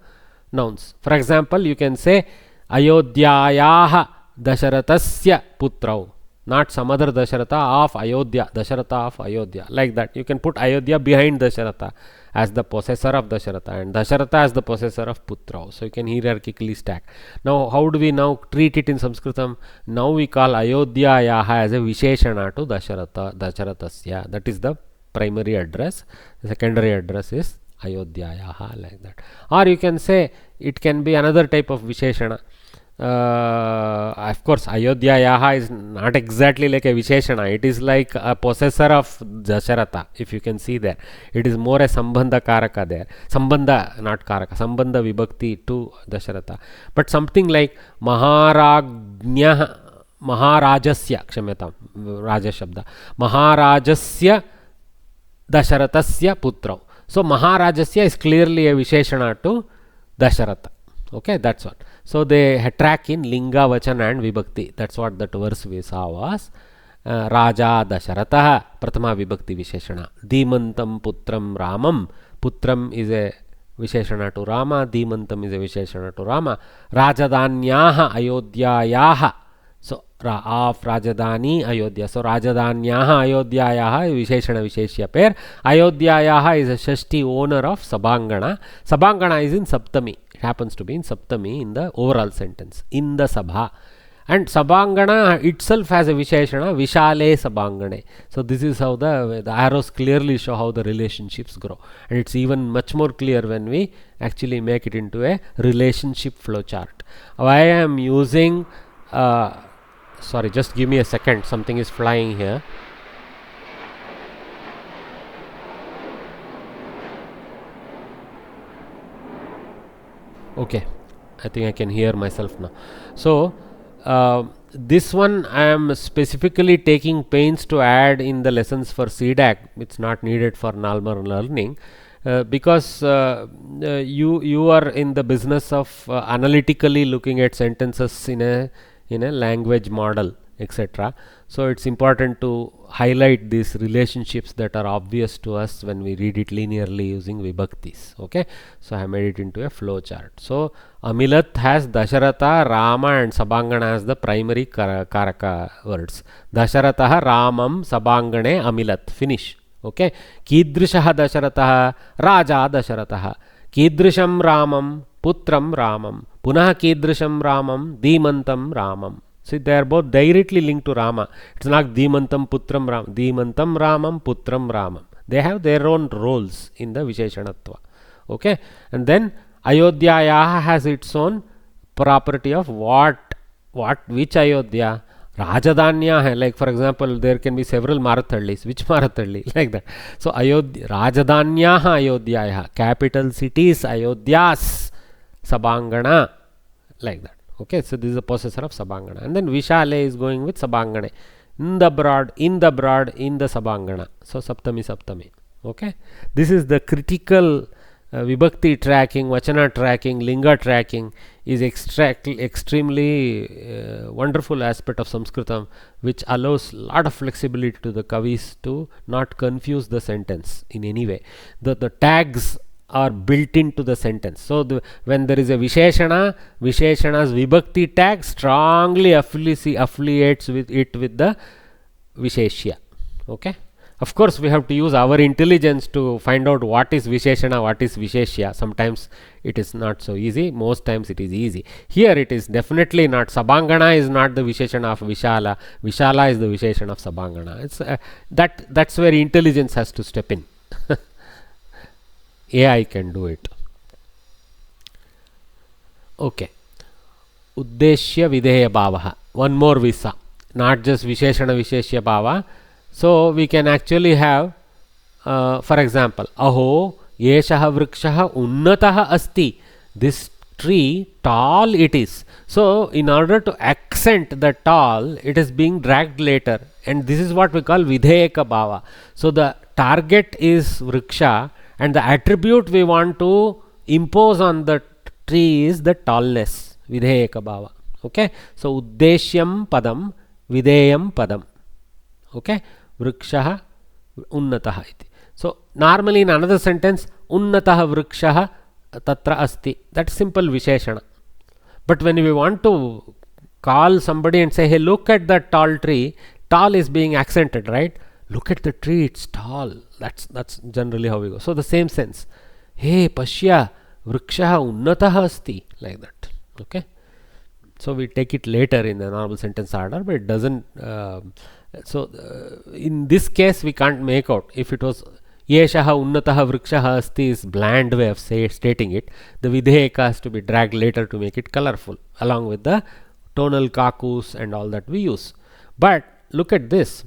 [SPEAKER 2] nouns. For example, you can say Ayodhyayaha Dasharatasya Putrau, not some other Dasharatha of Ayodhya, Dasharatha of Ayodhya, like that. You can put Ayodhya behind Dasharatha as the possessor of Dasharatha and Dasharatha as the possessor of Putrau. So you can hierarchically stack. Now how do we now treat it in Sanskritam? Now we call Ayodhyayaha as a Visheshana to Dasharatasya. That is the primary address. The secondary address is Ayodhyayaha, like that. Or you can say it can be another type of Visheshana. Of course, Ayodhyayaha is not exactly like a Visheshana. It is like a possessor of Dasharatha, if you can see there. It is more a Sambandha Karaka there. Sambandha, not Karaka. Sambandha Vibhakti to Dasharatha. But something like Maharajasya, Kshamyatam, Raja Shabda. Maharajasya Dasharatasya Putrau. So Maharajasya is clearly a Visheshana to Dasharatha. Okay, that's what. So they track in Linga, Vachana and Vibhakti. That's what that verse we saw was. Raja Dasharatha Prathama Vibhakti Visheshana. Dhimantam Putram Ramam. Putram is a Visheshana to Rama. Dhimantam is a Visheshana to Rama. Rajadanyaha Ayodhyayaha. So of Rajadani Ayodhya. So Rajadanyaha Ayodhyayaha Visheshana Visheshya pair. Ayodhyayaha is a Shashti owner of Sabangana. Sabangana is in Saptami. happens to be in Saptami in the overall sentence, in the Sabha. And Sabangana itself has a Visheshana, Vishale Sabangane. So this is how the arrows clearly show how the relationships grow. And it's even much more clear when we actually make it into a relationship flow chart. Why I am using, sorry, just give me a second, something is flying here. Okay, I think I can hear myself now. So this one I am specifically taking pains to add in the lessons for CDAC. It's not needed for normal learning because you are in the business of analytically looking at sentences in a language model, etc. So it's important to highlight these relationships that are obvious to us when we read it linearly using vibhaktis. Okay, so I made it into a flow chart. So Amilat has Dasharatha, Rama and Sabangana as the primary karaka words. Dasharatha Ramam Sabangane Amilat. Finish. Okay. Kidrishaha Dasharatha Raja Dasharatha. Kidrisham Ramam Putram Ramam. Punaha Kidrisham Ramam Dimantam Ramam. See, they are both directly linked to Rama. It's not Dimantam Putram Ram. Dimantam Ramam Putram Ramam. They have their own roles in the Visheshanatva. Okay. And then Ayodhya has its own property of which Ayodhya? Rajadanya hai. Like for example, there can be several Marathallis. Which Marathalli? Like that. So Ayodhya, Rajadanya Ayodhya. Capital cities Ayodhyas Sabangana. Like that. Okay, so this is a possessor of Sabangana. And then Vishale is going with Sabangane. In the broad, in the Sabangana. So Saptami. Okay, this is the critical Vibhakti tracking, Vachana tracking, Linga tracking is extremely wonderful aspect of Samskritam, which allows a lot of flexibility to the Kavis to not confuse the sentence in any way. The tags are built into the sentence. So when there is a Visheshana's Vibhakti tag strongly affiliates with the Visheshya. Okay. Of course, we have to use our intelligence to find out what is Visheshana, what is Visheshya. Sometimes it is not so easy. Most times it is easy. Here it is definitely not. Sabangana is not the Visheshana of Vishala. Vishala is the Visheshana of Sabangana. It's that's where intelligence has to step in. AI can do it. Okay. Uddeshya Videya Bhavaha. One more visa. Not just Visheshana Visheshya Bhava. So we can actually have, for example, Aho Yeshaha Vrikshaha Unnataha Asti. This tree, tall it is. So in order to accent the tall, it is being dragged later. And this is what we call Vidheyaka Bhava. So the target is Vriksha. And the attribute we want to impose on the tree is the tallness, Vidheyaka Bhava. Okay. So Uddeshyam Padam, Videyam Padam. Okay. Vrikshaha Unnataha iti. So normally in another sentence, Unnataha Vrikshaha Tatra Asti. That's simple Visheshana. But when we want to call somebody and say, hey, look at that tall tree, tall is being accented, right? Look at the tree, it's tall. That's generally how we go. So the same sense. Hey, Pashya, Vrikshaha Unnataha Asti. Like that. Okay. So we take it later in the normal sentence order, but it doesn't. In this case, we can't make out. If it was Yeshaha Unnataha Vrikshaha Asti is bland way of stating it. The Vidheyaka has to be dragged later to make it colorful, along with the tonal kakus and all that we use. But look at this.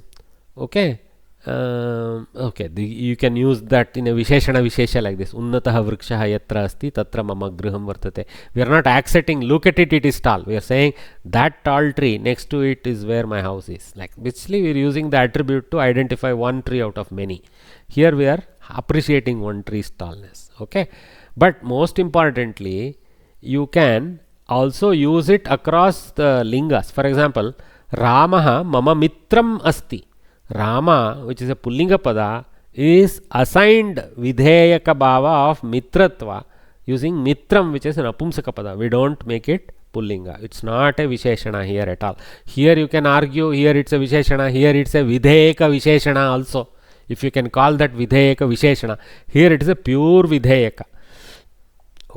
[SPEAKER 2] Okay. You can use that in a Visheshana Vishesha like this. Unnataha Vrikshaha Yatra Asti Tatra Mama Griham Vartate. We are not accenting, look at it, it is tall. We are saying that tall tree next to it is where my house is. Like basically we are using the attribute to identify one tree out of many. Here we are appreciating one tree's tallness. Okay. But most importantly, you can also use it across the lingas. For example, Ramaha Mama Mitram Asti. Rama, which is a Pullinga Pada, is assigned Vidheyaka Bhava of Mitratva using Mitram, which is an Apumsaka Pada. We don't make it Pullinga. It's not a Visheshana here at all. Here you can argue, here it's a Visheshana, here it's a Vidheyaka Visheshana also. If you can call that Vidheyaka Visheshana, here it is a pure Vidheyaka.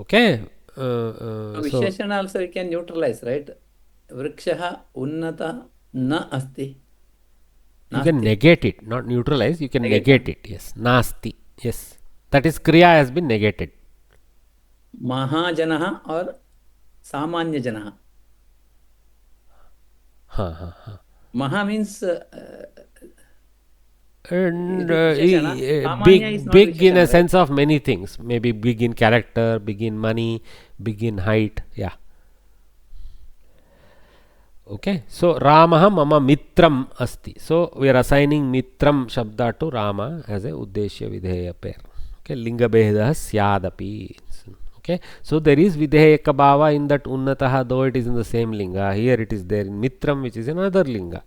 [SPEAKER 2] Okay. So
[SPEAKER 3] Visheshana also we can neutralize, right? Vrikshaha unnata na asti.
[SPEAKER 2] you can
[SPEAKER 3] Nasti.
[SPEAKER 2] negate it, not neutralize. You can
[SPEAKER 3] Negate,
[SPEAKER 2] negate it. Yes, nasti. Yes, that is kriya has been negated.
[SPEAKER 3] Mahajanaha or Samanya Janaha. Maha means
[SPEAKER 2] And
[SPEAKER 3] it is Visheshana. Samanya is not
[SPEAKER 2] big in
[SPEAKER 3] Visheshana,
[SPEAKER 2] a
[SPEAKER 3] right?
[SPEAKER 2] sense of many things. Maybe big in character, big in money, big in height. Yeah. Okay. So Ramaha mama mitram asti. So we are assigning mitram shabda to Rama as a uddeshya videya pair. Okay. Linga behedah syadapi. Okay. So there is vidheyaka bhava in that unnataha, though it is in the same linga. Here it is there in mitram, which is another linga.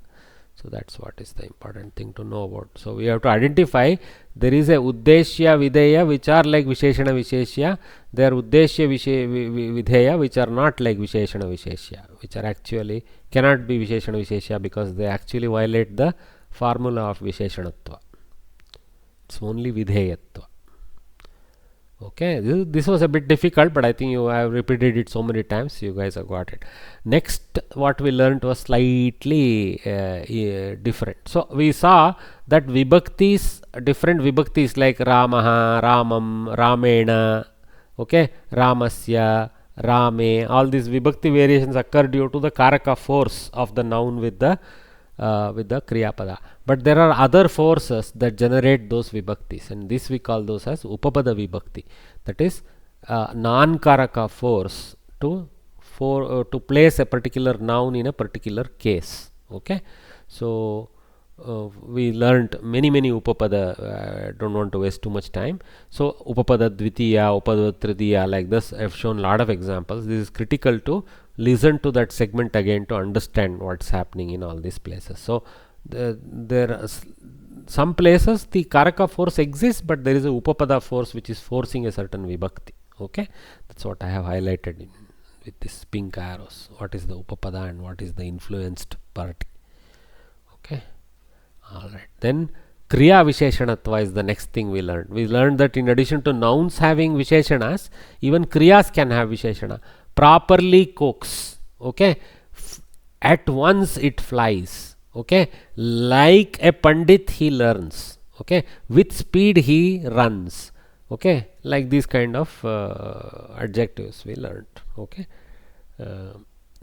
[SPEAKER 2] So that's what is the important thing to know about. So we have to identify there is a uddeshya videya which are like visheshana visheshya. There are uddeshya videya which are not like visheshana visheshya, which are actually cannot be visheshana visheshya because they actually violate the formula of visheshanatva. It's only vidheyatva. Okay, this was a bit difficult, but I think you have repeated it so many times, you guys have got it. Next, what we learned was slightly different. So we saw that vibhaktis, different vibhaktis like Ramaha, Ramam, Ramena, okay, Ramasya, Rame, all these vibhakti variations occur due to the karaka force of the noun with the kriya pada. But there are other forces that generate those vibhaktis, and this we call those as upapada vibhakti. That is non-karaka force to place a particular noun in a particular case. Okay, so we learnt many upapada. I don't want to waste too much time. So upapada dvitiya, upapada tritiya, like this I have shown a lot of examples. This is critical to listen to that segment again to understand what's happening in all these places. So there are some places the karaka force exists, but there is a upapada force which is forcing a certain vibhakti. Okay, that's what I have highlighted with this pink arrows. What is the upapada and what is the influenced party? Okay, all right. Then kriya visheshanatva is the next thing we learned. We learned that in addition to nouns having visheshanas, even kriyas can have visheshana. Properly coax. Okay, at once it flies. Okay, like a pandit he learns. Okay, with speed he runs. Okay, like these kind of adjectives we learned. Okay,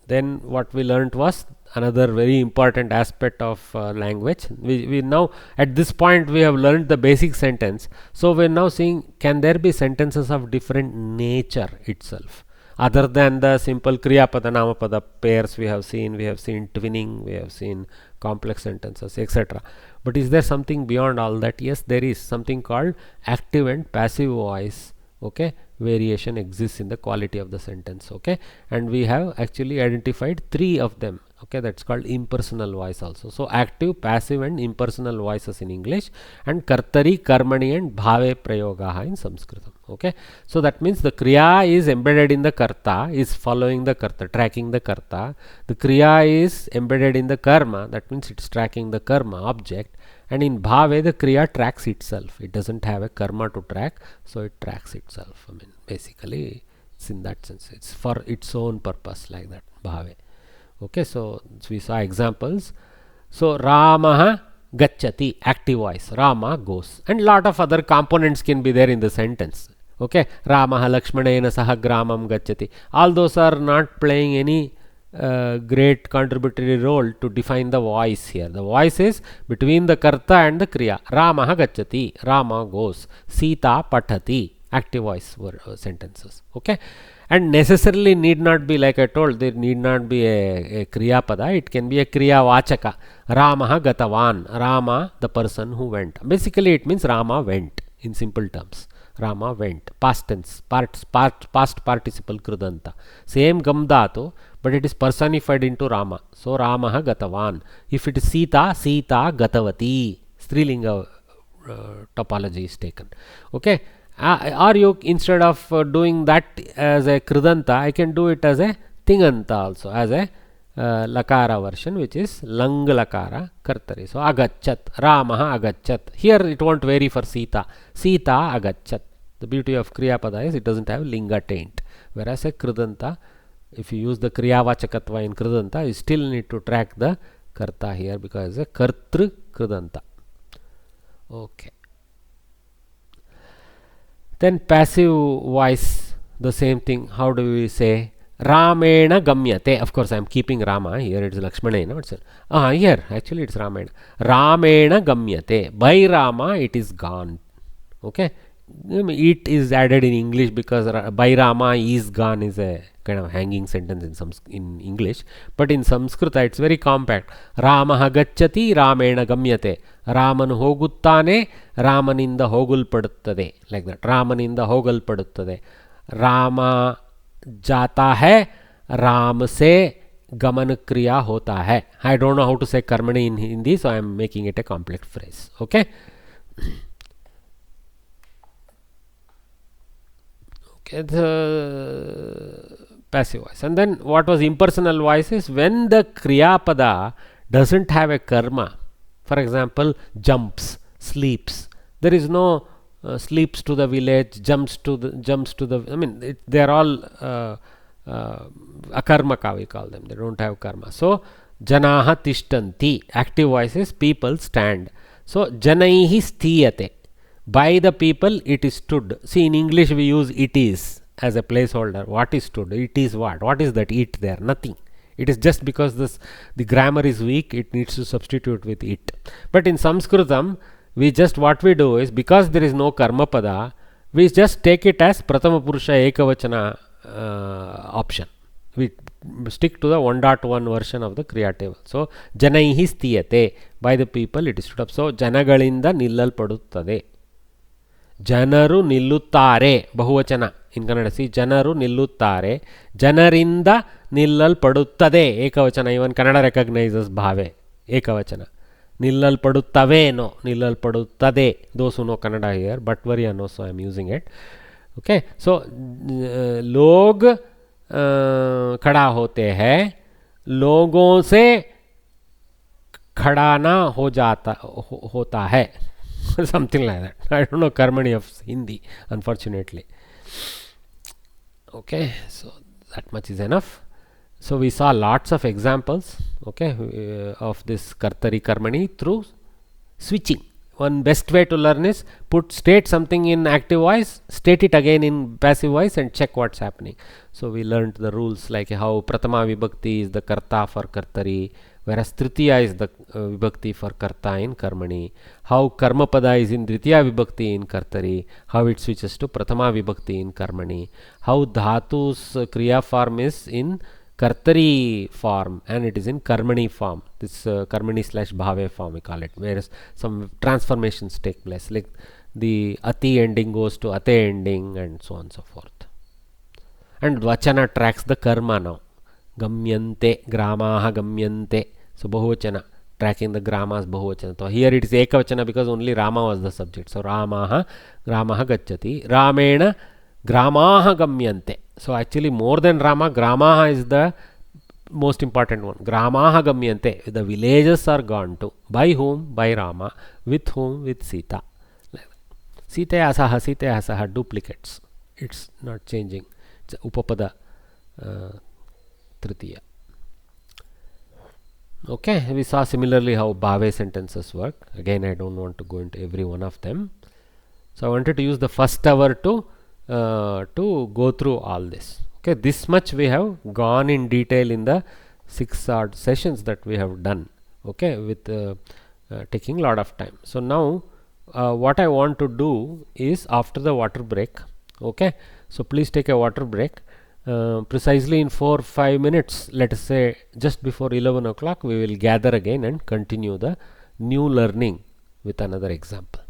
[SPEAKER 2] then what we learned was another very important aspect of language. We now at this point we have learned the basic sentence. So we are now seeing, can there be sentences of different nature itself other than the simple kriya pada namapada pairs we have seen twinning, we have seen complex sentences, etc. But is there something beyond all that? Yes, there is something called active and passive voice. Okay, variation exists in the quality of the sentence. Okay, and we have actually identified 3 of them. Okay, that's called impersonal voice also. So active, passive and impersonal voices in English, and kartari, karmani and bhave prayogaha in Samskritam. Okay, so that means the kriya is embedded in the karta, is following the karta, tracking the karta. The kriya is embedded in the karma, that means it's tracking the karma object. And in bhave the kriya tracks itself. It doesn't have a karma to track, so it tracks itself. I mean, basically it's in that sense, it's for its own purpose, like that, bhave. Okay, so we saw examples. So Ramaha gacchati, active voice, Rama goes, and lot of other components can be there in the sentence. Okay, Ramaha Lakshmanena Sahagramam gacchati, all those are not playing any great contributory role to define the voice here. The voice is between the karta and the kriya. Ramaha gacchati, Rama goes. Sita pathati, active voice sentences. Okay, and necessarily need not be, like I told, there need not be a kriya pada. It can be a kriya vachaka. Ramaha gatavan, Rama the person who went. Basically it means Rama went in simple terms. Rama went, past tense, past participle krudanta, same gam dhatu, but it is personified into Rama. So Ramaha gatavan. If it is Sita, Sita gatavati, strilinga topology is taken. Okay, or you, instead of doing that as a krudanta, I can do it as a tinganta also, as a lakara version, which is lang lakara kartari. So agachat, Ramaha agachat. Here it won't vary for Sita. Sita agachat. The beauty of kriya pada is it doesn't have linga taint, Whereas a Kridanta, if you use the Kriyavachakatva in Kridanta, you still need to track the Karta here because it's a Kartru Kridanta. Okay. Then passive voice, the same thing. How do we say? Ramena gamyate. Of course, I am keeping Rama. Here it is Lakshmana. Here actually it's Ramena. Ramena gamyate. By Rama it is gone. Okay. It is added in English because by Rama is gone is a kind of hanging sentence in English. But in Samskrita it's very compact. Ramaha gacchati Ramena gamyate. Ramanu hoguttane, Ramaninda hogulpaduttade. Like that. Ramaninda hogulpaduttade. Rama जाता है, राम से गमन क्रिया होता है. I don't know how to say कर्मणि in Hindi, so I am making it a complex phrase. Okay. Okay, the passive voice. And then what was impersonal voice is when the kriya pada doesn't have a karma. For example, jumps, sleeps. There is no sleeps to the village, jumps to the. I mean, they are all akarmaka, we call them. They don't have karma. So janaha tishtanti. Active voice is people stand. So janaihi sthiyate. By the people it is stood. See, in English we use it is as a placeholder. What is stood? It is what? What is that it there? Nothing. It is just because the grammar is weak, it needs to substitute with it. But in Samskritam, what we do is, because there is no karma pada, we just take it as Pratama Purusha Ekavachana option. We stick to the 1.1 version of the Kriya table. So, Janaihi sthiyate. By the people it is stood up. So, Janagalinda nillal paduttade. Janaru nilluttare. Bahuvachana. In Kannada, see, Janaru nilluttare. Janarinda nillal paduttade. Ekavachana. Even Kannada recognizes bhave. Ekavachana. Nillal paduttave, no. Nillal paduttade. Those who know Kannada here, but Bhatvarya knows, so I am using it. Okay. So, log खड़ा होते हैं, लोगों से खड़ा ना हो जाता होता है. Something like that. I don't know Karmani of Hindi, unfortunately. Okay, so that much is enough. So we saw lots of examples, okay, of this Kartari Karmani through switching. One best way to learn is state something in active voice, state it again in passive voice and check what's happening. So we learned the rules like how Pratama Vibhakti is the Karta for Kartari, whereas Tritiya is the Vibhakti for Karta in Karmani, how Karma Pada is in Tritiya Vibhakti in Kartari, how it switches to Pratama Vibhakti in Karmani, how Dhatu's Kriya form is in Kartari form and it is in Karmani form. This Karmani / Bhave form we call it, whereas some transformations take place, like the Ati ending goes to Ate ending and so on and so forth. And Vachana tracks the karma now. Gamyante, gramaha gamyante. So Bahuvachana, tracking the gramas Bahuvachana. So here it is Ekavachana because only Rama was the subject. So gramaha gacchati. Ramena gramaha gamyante. So actually more than Rama, gramaha is the most important one. Gramaha gamyante. The villages are gone to. By whom? By Rama. With whom? With Sita. Sita asaha duplicates. It's not changing. It's Upapada Tritiya. Okay, we saw similarly how Bhave sentences work. Again, I don't want to go into every one of them. So I wanted to use the first hour to go through all this. Okay, this much we have gone in detail in the 6 odd sessions that we have done. Okay, with taking a lot of time. So now what I want to do is after the water break. Okay, so please take a water break. Precisely in 4-5 minutes, let us say just before 11 o'clock, we will gather again and continue the new learning with another example.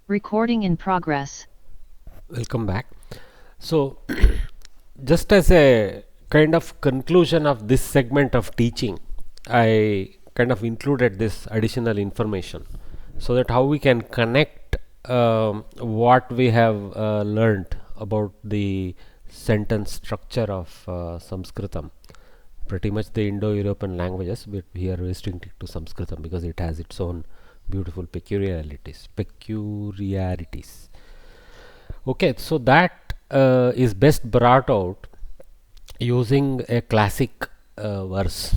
[SPEAKER 4] Recording in progress.
[SPEAKER 2] Welcome back. So just as a kind of conclusion of this segment of teaching, I kind of included this additional information so that how we can connect what we have learned about the sentence structure of Samskritam, pretty much the Indo-European languages, but we are restricted to Samskritam because it has its own beautiful peculiarities. Okay, so that is best brought out using a classic verse,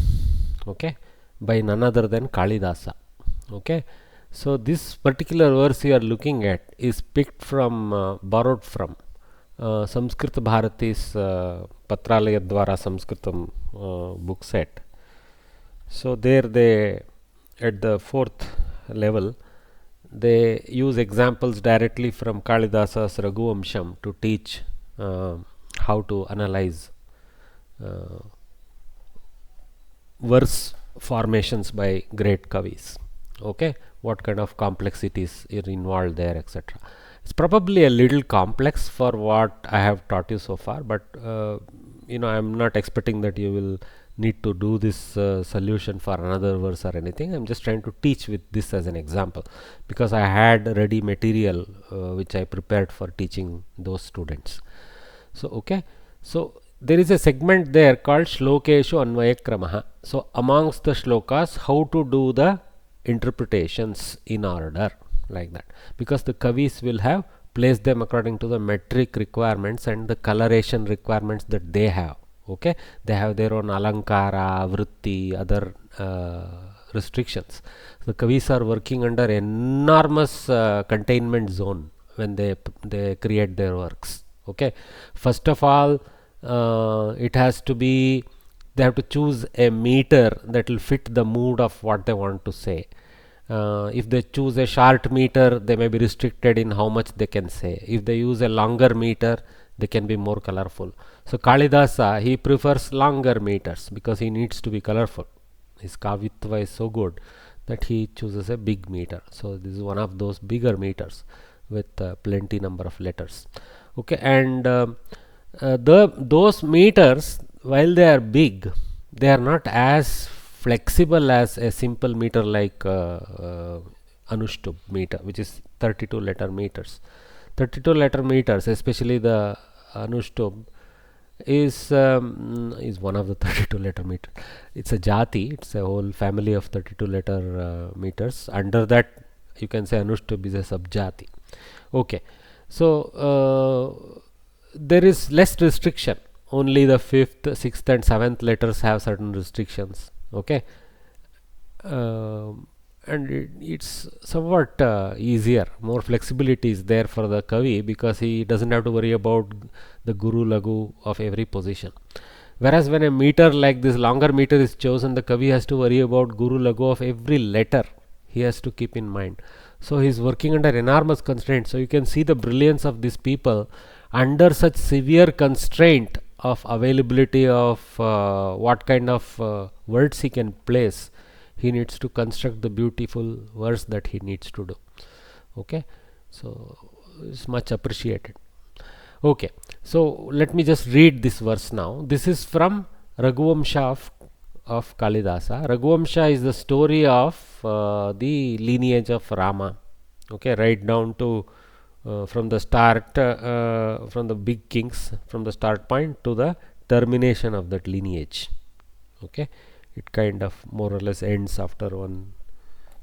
[SPEAKER 2] okay, by none other than Kalidasa. Okay, so this particular verse you are looking at is picked from, borrowed from Samskrita Bharati's Patralaya Dwara Samskritam book set. So there they, at the fourth level, they use examples directly from Kalidasa's Raghuvamsham to teach how to analyze verse formations by great kavis. Okay, what kind of complexities are involved there, etc. It's probably a little complex for what I have taught you so far, but I'm not expecting that you will need to do this solution for another verse or anything. I'm just trying to teach with this as an example, because I had ready material which I prepared for teaching those students. So okay, so there is a segment there called Shlokeshu Anvayakramaha. So amongst the shlokas, how to do the interpretations in order, like that, because the kavis will have placed them according to the metric requirements and the coloration requirements that they have. Okay, they have their own alankara, vritti, other restrictions. The kavis are working under enormous containment zone when they create their works. Okay, first of all, it has to be, they have to choose a meter that will fit the mood of what they want to say. If they choose a short meter, they may be restricted in how much they can say. If they use a longer meter, they can be more colorful. So Kalidasa, he prefers longer meters because he needs to be colorful. His kavitva is so good that he chooses a big meter. So this is one of those bigger meters with plenty number of letters. Okay, and those meters, while they are big, they are not as flexible as a simple meter like Anushtub meter, which is 32 letter meters. 32 letter meters, especially the Anushtub, is one of the 32 letter meter. It's a jati, it's a whole family of 32 letter meters. Under that, you can say Anushtub is a subjati. Okay, so there is less restriction. Only the 5th, 6th and 7th letters have certain restrictions. Okay, and it's somewhat easier, more flexibility is there for the kavi, because he doesn't have to worry about the guru lagu of every position. Whereas when a meter like this, longer meter is chosen, the kavi has to worry about guru lagu of every letter. He has to keep in mind. So he is working under enormous constraints. So you can see the brilliance of these people under such severe constraint of availability of what kind of words he can place. He needs to construct the beautiful verse that he needs to do. Okay, so it's much appreciated. Okay, so let me just read this verse now. This is from Raghuvamsha of Kalidasa. Raghuvamsha is the story of the lineage of Rama. Okay, right down to from the start, from the big kings, from the start point to the termination of that lineage. Okay, it kind of more or less ends after one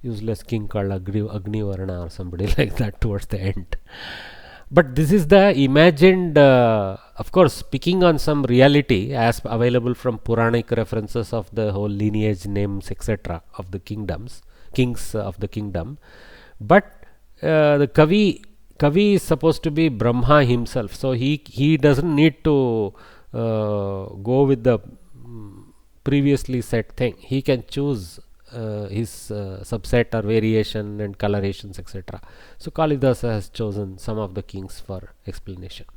[SPEAKER 2] useless king called Agnivarna or somebody like that towards the end. But this is the imagined, of course, speaking on some reality as available from Puranic references of the whole lineage names, etc., of the kings of the kingdom. But the Kavi is supposed to be Brahma himself, so he doesn't need to go with the previously set thing. He can choose his subset or variation and colorations, etc. So Kalidasa has chosen some of the kings for explanation.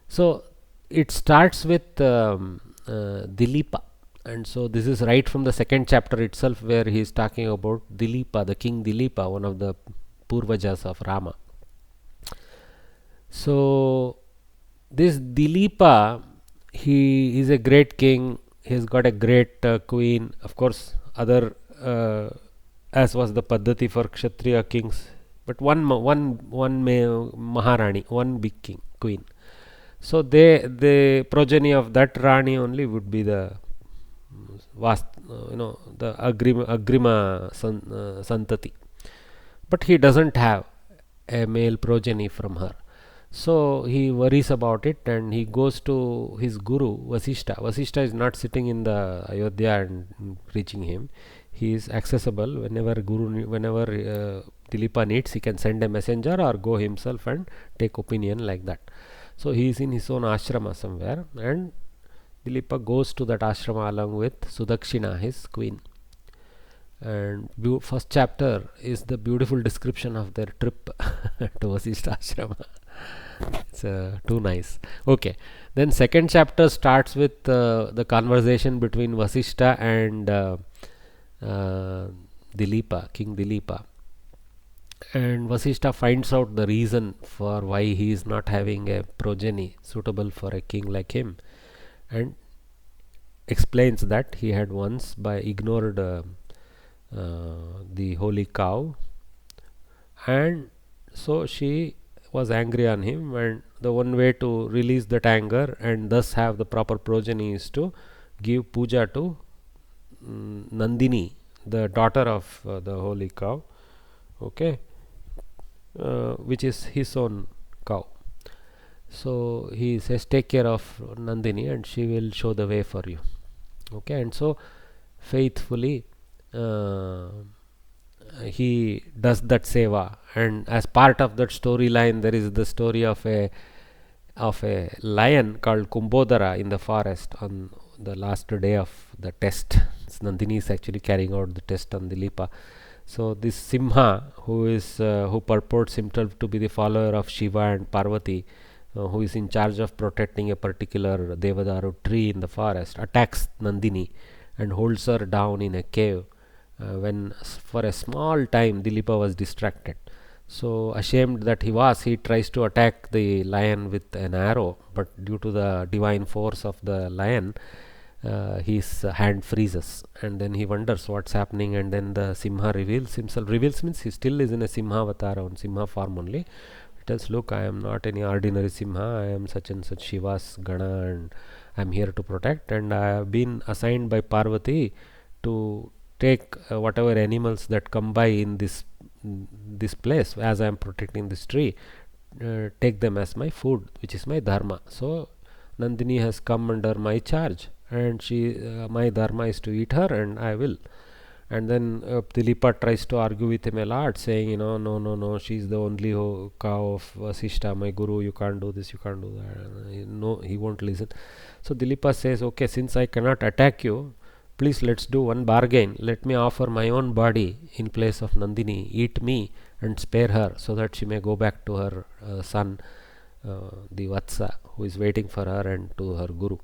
[SPEAKER 2] So it starts with Dilipa, and so this is right from the 2nd chapter itself, where he is talking about Dilipa, the king Dilipa, one of the Purvajas of Rama. So this Dilipa, he is a great king. He has got a great queen. Of course, other as was the Paddhati for Kshatriya kings, but one Maharani, one big queen. So the progeny of that Rani only would be the the Agrima Santati. but he doesn't have a male progeny from her. So he worries about it and he goes to his guru Vasishta. Vasishta is not sitting in the Ayodhya and preaching him. He is accessible whenever Dilipa needs. He can send a messenger or go himself and take opinion like that. So he is in his own ashrama somewhere, and Dilipa goes to that ashrama along with Sudakshina, his queen. And first chapter is the beautiful description of their trip to Vasishta ashrama. It's too nice. Okay, then second chapter starts with the conversation between Vasishta and Dilipa, King Dilipa. And Vasishta finds out the reason for why he is not having a progeny suitable for a king like him, and explains that he had once ignored the holy cow, and so she was angry on him, and the one way to release that anger and thus have the proper progeny is to give puja to Nandini, the daughter of the holy cow, okay, which is his own cow. So he says, take care of Nandini and she will show the way for you. Okay, and so faithfully he does that seva, and as part of that storyline there is the story of a lion called Kumbodara in the forest on the last day of the test. Nandini is actually carrying out the test on Dilipa. So this Simha, who purports himself to be the follower of Shiva and Parvati, who is in charge of protecting a particular Devadaru tree in the forest, attacks Nandini and holds her down in a cave when for a small time Dilipa was distracted. So ashamed that he tries to attack the lion with an arrow, but due to the divine force of the lion, his hand freezes, and then he wonders what's happening, and then the Simha reveals himself. Reveals means he still is in a Simha avatar, on Simha form only. He tells, look, I am not any ordinary Simha, I am such and such Shiva's Gana, and I am here to protect, and I have been assigned by Parvati to take whatever animals that come by in this place, as I am protecting this tree, take them as my food, which is my dharma. So Nandini has come under my charge, and my dharma is to eat her, and I will. And then Dilipa tries to argue with him a lot, saying, no, she is the only cow of Vasishta, my guru, you can't do this, you can't do that. No, he won't listen. So Dilipa says, okay, since I cannot attack you, please let's do one bargain. Let me offer my own body in place of Nandini. Eat me and spare her, so that she may go back to her son, the Vatsa, who is waiting for her, and to her guru.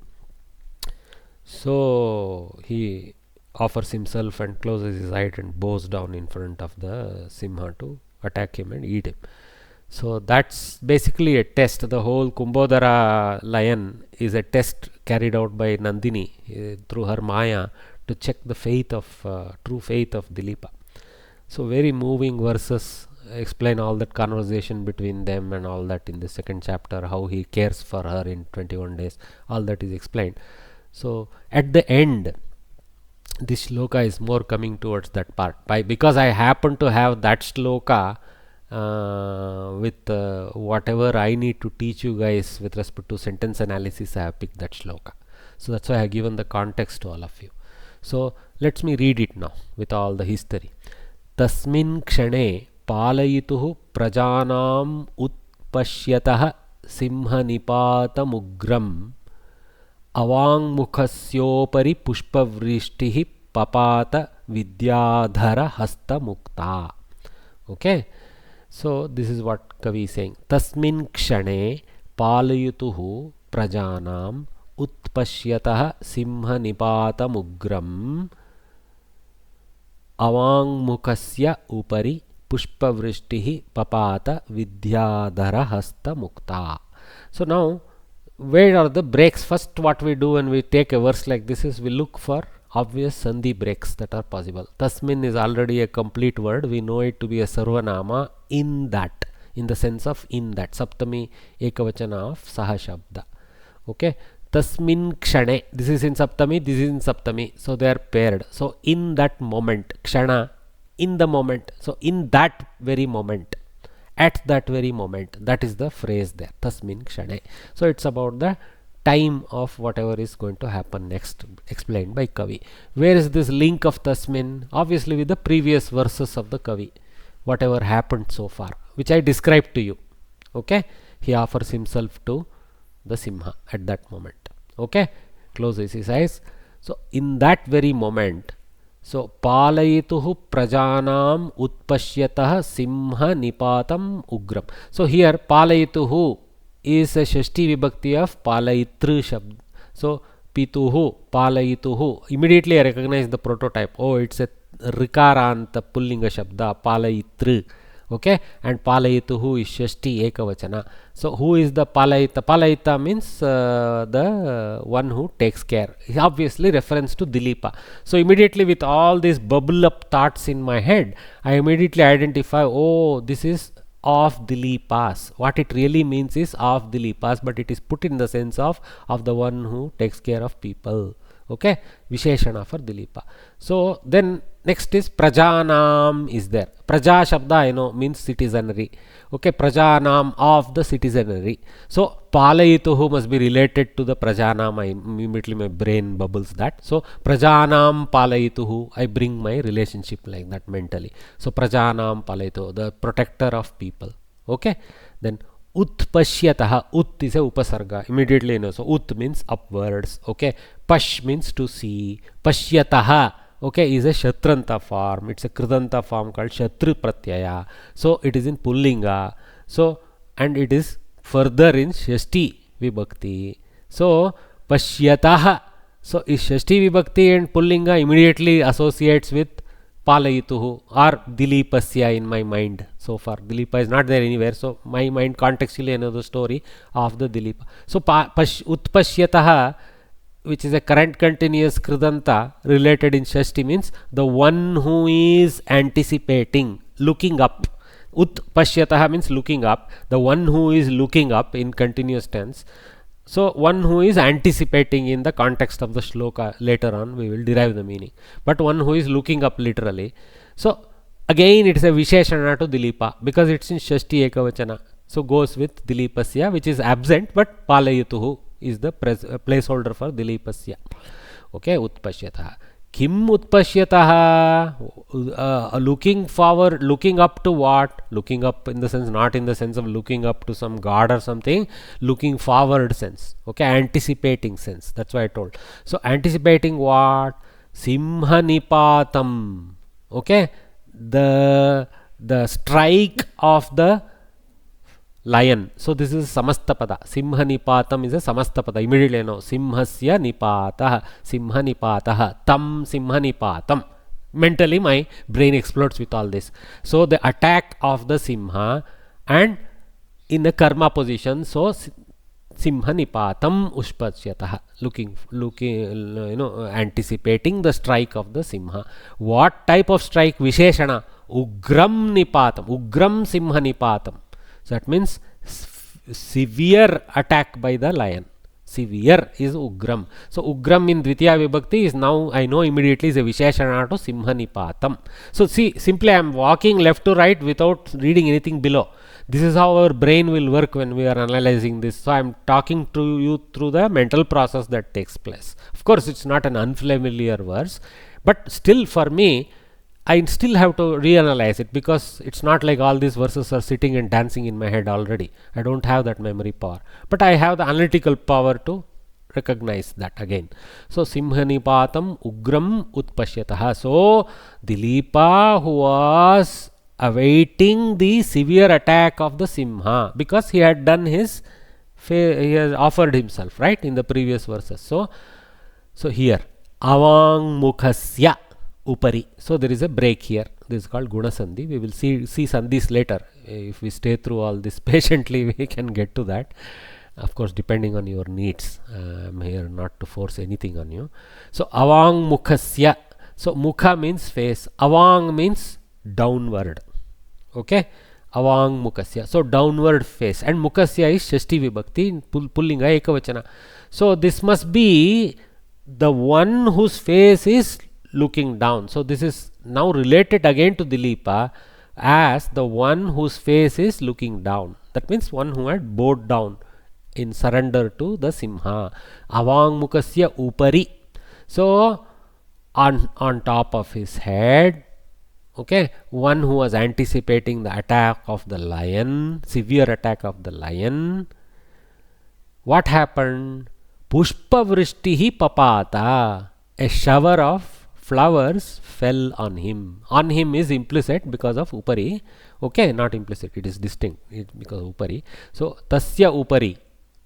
[SPEAKER 2] So he offers himself and closes his eyes and bows down in front of the Simha to attack him and eat him. So that's basically a test. The whole Kumbodara lion is a test carried out by Nandini through her Maya to check the faith of true faith of Dilipa. So very moving verses explain all that conversation between them and all that in the second chapter, how he cares for her in 21 days. All that is explained. So at the end, this shloka is more coming towards that part. Because I happen to have that shloka with whatever I need to teach you guys with respect to sentence analysis, I have picked that shloka. So that's why I have given the context to all of you. So let me read it now with all the history. Tasmin kshane palayituhu prajanam utpashyatah simha nipata mugram अवाङ्मुखस्योपरि पुष्पवृष्टिः पपात Vidyadhar हस्तमुक्ता. Okay, so this is what Kavi is saying. Tasmin kshane palayutuhu prajanam utpashyatah simha nipatam ugram अवाङ्मुखस्य उपरि पुष्पवृष्टिः पपात Vidyadhar हस्तमुक्ता. So now, where are the breaks? First, what we do when we take a verse like this is we look for obvious sandhi breaks that are possible. Tasmin is already a complete word. We know it to be a sarvanama in that, in the sense of in that. Saptami ekavachana of saha shabda. Okay. Tasmin kshane. This is in saptami, this is in saptami. So they are paired. So in that moment, kshana in the moment. So in that very moment, at that very moment, that is the phrase there, tasmin kshane. So it's about the time of whatever is going to happen next, explained by Kavi. Where is this link of tasmin? Obviously with the previous verses of the Kavi, whatever happened so far, which I described to you. Okay, he offers himself to the Simha at that moment. Okay, closes his eyes. So in that very moment, so palayituhu prajanam utpashyatah simha nipatam ugram. So here palayituhu is a shashti vibhakti of palayitru shabd. So pituhu, palayituhu. Immediately I recognize the prototype. Oh, it's a rikaranta pullinga shabda, palayitru. Okay, and palayituhu is shashti ekavachana. So who is the palayita? Palayita means the one who takes care. Obviously reference to Dilipa. So immediately with all these bubble up thoughts in my head, I immediately identify, oh, this is of Dilipas. What it really means is of Dilipas, but it is put in the sense of the one who takes care of people. Okay, Visheshana for Dilipa. So then next is Prajanam is there. Praja Shabda, you know, means citizenry. Okay, Prajanam of the citizenry. So Palayituhu must be related to the Prajanam. Immediately my brain bubbles that. So Prajanam Palayituhu, I bring my relationship like that mentally. So Prajanam Palayituhu, the protector of people. Okay, then Utpashyataha, Ut is a upasarga, immediately you know. So Ut means upwards. Okay, Pash means to see. Pashyataha, okay, is a Shatranta form. It's a Kridanta form called Shatru Pratyaya. So it is in Pullinga. So and it is further in Shashti Vibhakti. So Pashyataha. So is Shashti Vibhakti and Pullinga immediately associates with Palayituhu or Dilipasya in my mind. So far Dilipa is not there anywhere, so my mind contextually another story of the Dilipa. So Utpashyataha, which is a current continuous Kridanta related in Shashti, means the one who is anticipating, looking up. Utpashyataha means looking up, the one who is looking up in continuous tense. So one who is anticipating in the context of the shloka, later on we will derive the meaning, but one who is looking up literally. So again it is a Visheshana to Dilipa because it's in Shashti Ekavachana. So goes with Dilipasya, which is absent, but Palayituhu is the placeholder for Dilipasya. Okay, Utpashyataha. Kim Utpashyataha, looking forward, looking up to what? Looking up in the sense, not in the sense of looking up to some god or something, looking forward sense. Okay, anticipating sense. That's why I told. So anticipating what? Simha Nipatam. Okay, the strike of the lion. So this is Samastapada. Simha Nipatam is a Samastapada. Immediately I know. Simhasya Nipatah. Simha Nipatah. Tam Simha Nipatam. Mentally my brain explodes with all this. So the attack of the Simha and in a karma position. So Simha Nipatam Ushpachyatah. Looking, you know, anticipating the strike of the Simha. What type of strike? Visheshana. Ugram Nipatam. Ugram Simha Nipatam. So that means severe attack by the lion. Severe is Ugram. So Ugram in Dvitiya Vibhakti is now, I know immediately, is a Visheshana to Simha Nipatam. So see, simply I am walking left to right without reading anything below. This is how our brain will work when we are analyzing this. So I am talking to you through the mental process that takes place. Of course, it's not an unfamiliar verse, but still for me, I still have to reanalyze it because it's not like all these verses are sitting and dancing in my head already. I don't have that memory power, but I have the analytical power to recognize that again. So Simhanipatam Ugram Utpashyataha. So Dilipa, who was awaiting the severe attack of the Simha because he had done his, he has offered himself, right, in the previous verses. So here Avang Mukhasya Upari. So there is a break here. This is called Guna Sandhi. We will see Sandhis later. If we stay through all this patiently, we can get to that. Of course, depending on your needs. I am here not to force anything on you. So Avang Mukhasya. So Mukha means face. Avang means downward. Okay. Avang Mukhasya. So downward face. And Mukhasya is Shashti Vibhakti. Pullinga Ekavachana. So this must be the one whose face is looking down. So this is now relate it again to Dilipa as the one whose face is looking down. That means one who had bowed down in surrender to the Simha. Avangmukasya upari. So on top of his head, okay, one who was anticipating the attack of the lion, severe attack of the lion. What happened? Pushpa vrishtihi papata. A shower of flowers fell on him. On him is implicit because of upari. Okay, not implicit, it is distinct. It's because of upari. So tasya upari.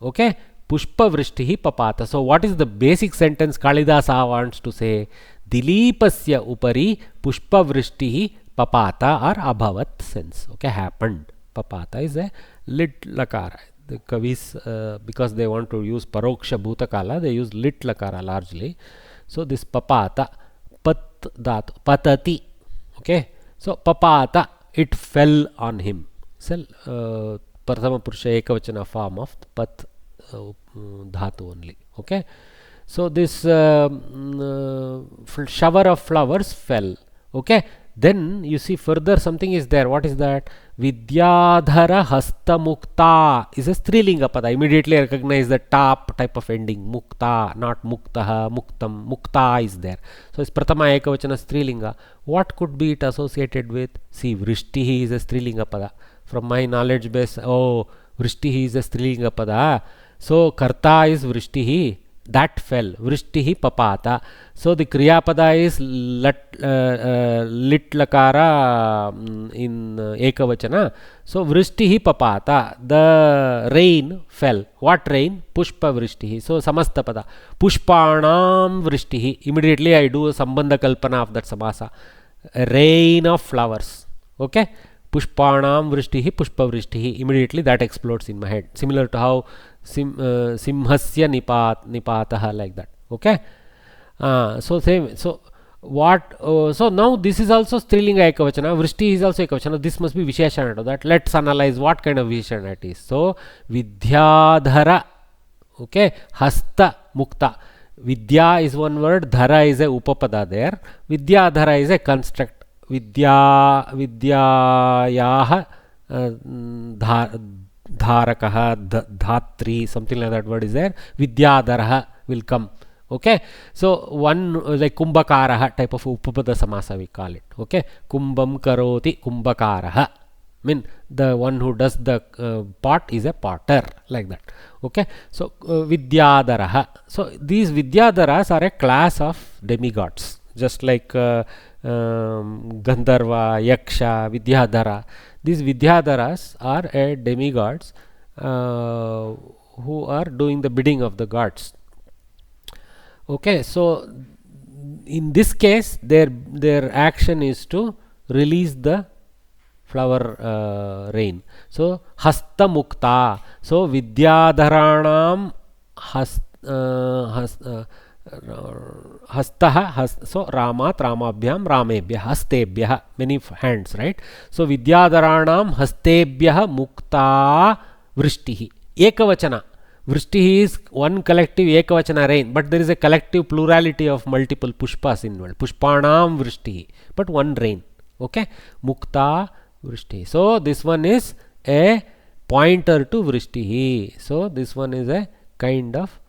[SPEAKER 2] Okay, pushpa vrishtihi papata. So what is the basic sentence Kalidasa wants to say? Dilipasya upari pushpa vrishtihi papata or abhavat sense. Okay, happened. Papata is a lit lakara. The Kavis, because they want to use paroksha bhutakala, they use lit lakara largely. So this papata, pat dhatu, patati. Okay, so papata, it fell on him. So prathama purusha ekavachana form of pat dhatu only. Okay, so this shower of flowers fell. Okay, then you see further something is there. What is that? Vidyadhara hasta mukta is a strilinga pada. Immediately recognize the top type of ending. Mukta, not muktaha, muktam. Mukta is there. So it's prathama ekavachana strilinga. What could be it associated with? See, vrishtihi is a strilinga pada. From my knowledge base, oh, vrishtihi is a strilinga pada. So karta is vrishtihi. That fell. Vrishtihi papata. So the kriya pada is lit lakara in ekavachana. So vrishtihi papata. The rain fell. What rain? Pushpa vrishtihi. So samasta pada. Pushpanam vrishtihi. Immediately I do a sambandha kalpana of that samasa. A rain of flowers. Okay. Pushpanam vrishtihi, pushpa vrishtihi. Immediately that explodes in my head. Similar to how simhasya nipataha, like that. Okay. So same. So what? So now this is also strilinga ekavachana. Vrishti is also ekavachana. This must be visheshana to that. Let's analyze what kind of visheshana it is. So vidyadhara. Okay. Hasta mukta. Vidya is one word. Dhara is a upapada there. Vidyadhara is a construct. Vidyayaha dharakaha dhatri, something like that word is there. Vidyadharaha will come. Okay, so one like kumbhakaraha type of upapada samasa we call it. Okay, kumbham karoti kumbhakaraha, mean the one who does the pot is a potter, like that. Okay, so vidyadharaha. So these vidyadharas are a class of demigods, just like Gandharva, Yaksha, Vidyadhara. These Vidyadharas are demigods who are doing the bidding of the gods. Okay, so in this case, their action is to release the flower rain. So hasta mukta. So Vidyadharanam hastaha, so ramat, ramabhyam, ramebhyah, hastebhyah, many hands, right? So vidyadharanam hastebhyah mukta vrishtihi. Ekavachana. Vrishtihi is one collective ekavachana rain, but there is a collective plurality of multiple pushpas involved. Pushpanam vrishtihi, but one rain. Okay, mukta vrishtihi. So this one is a pointer to vrishtihi. So this one is a kind of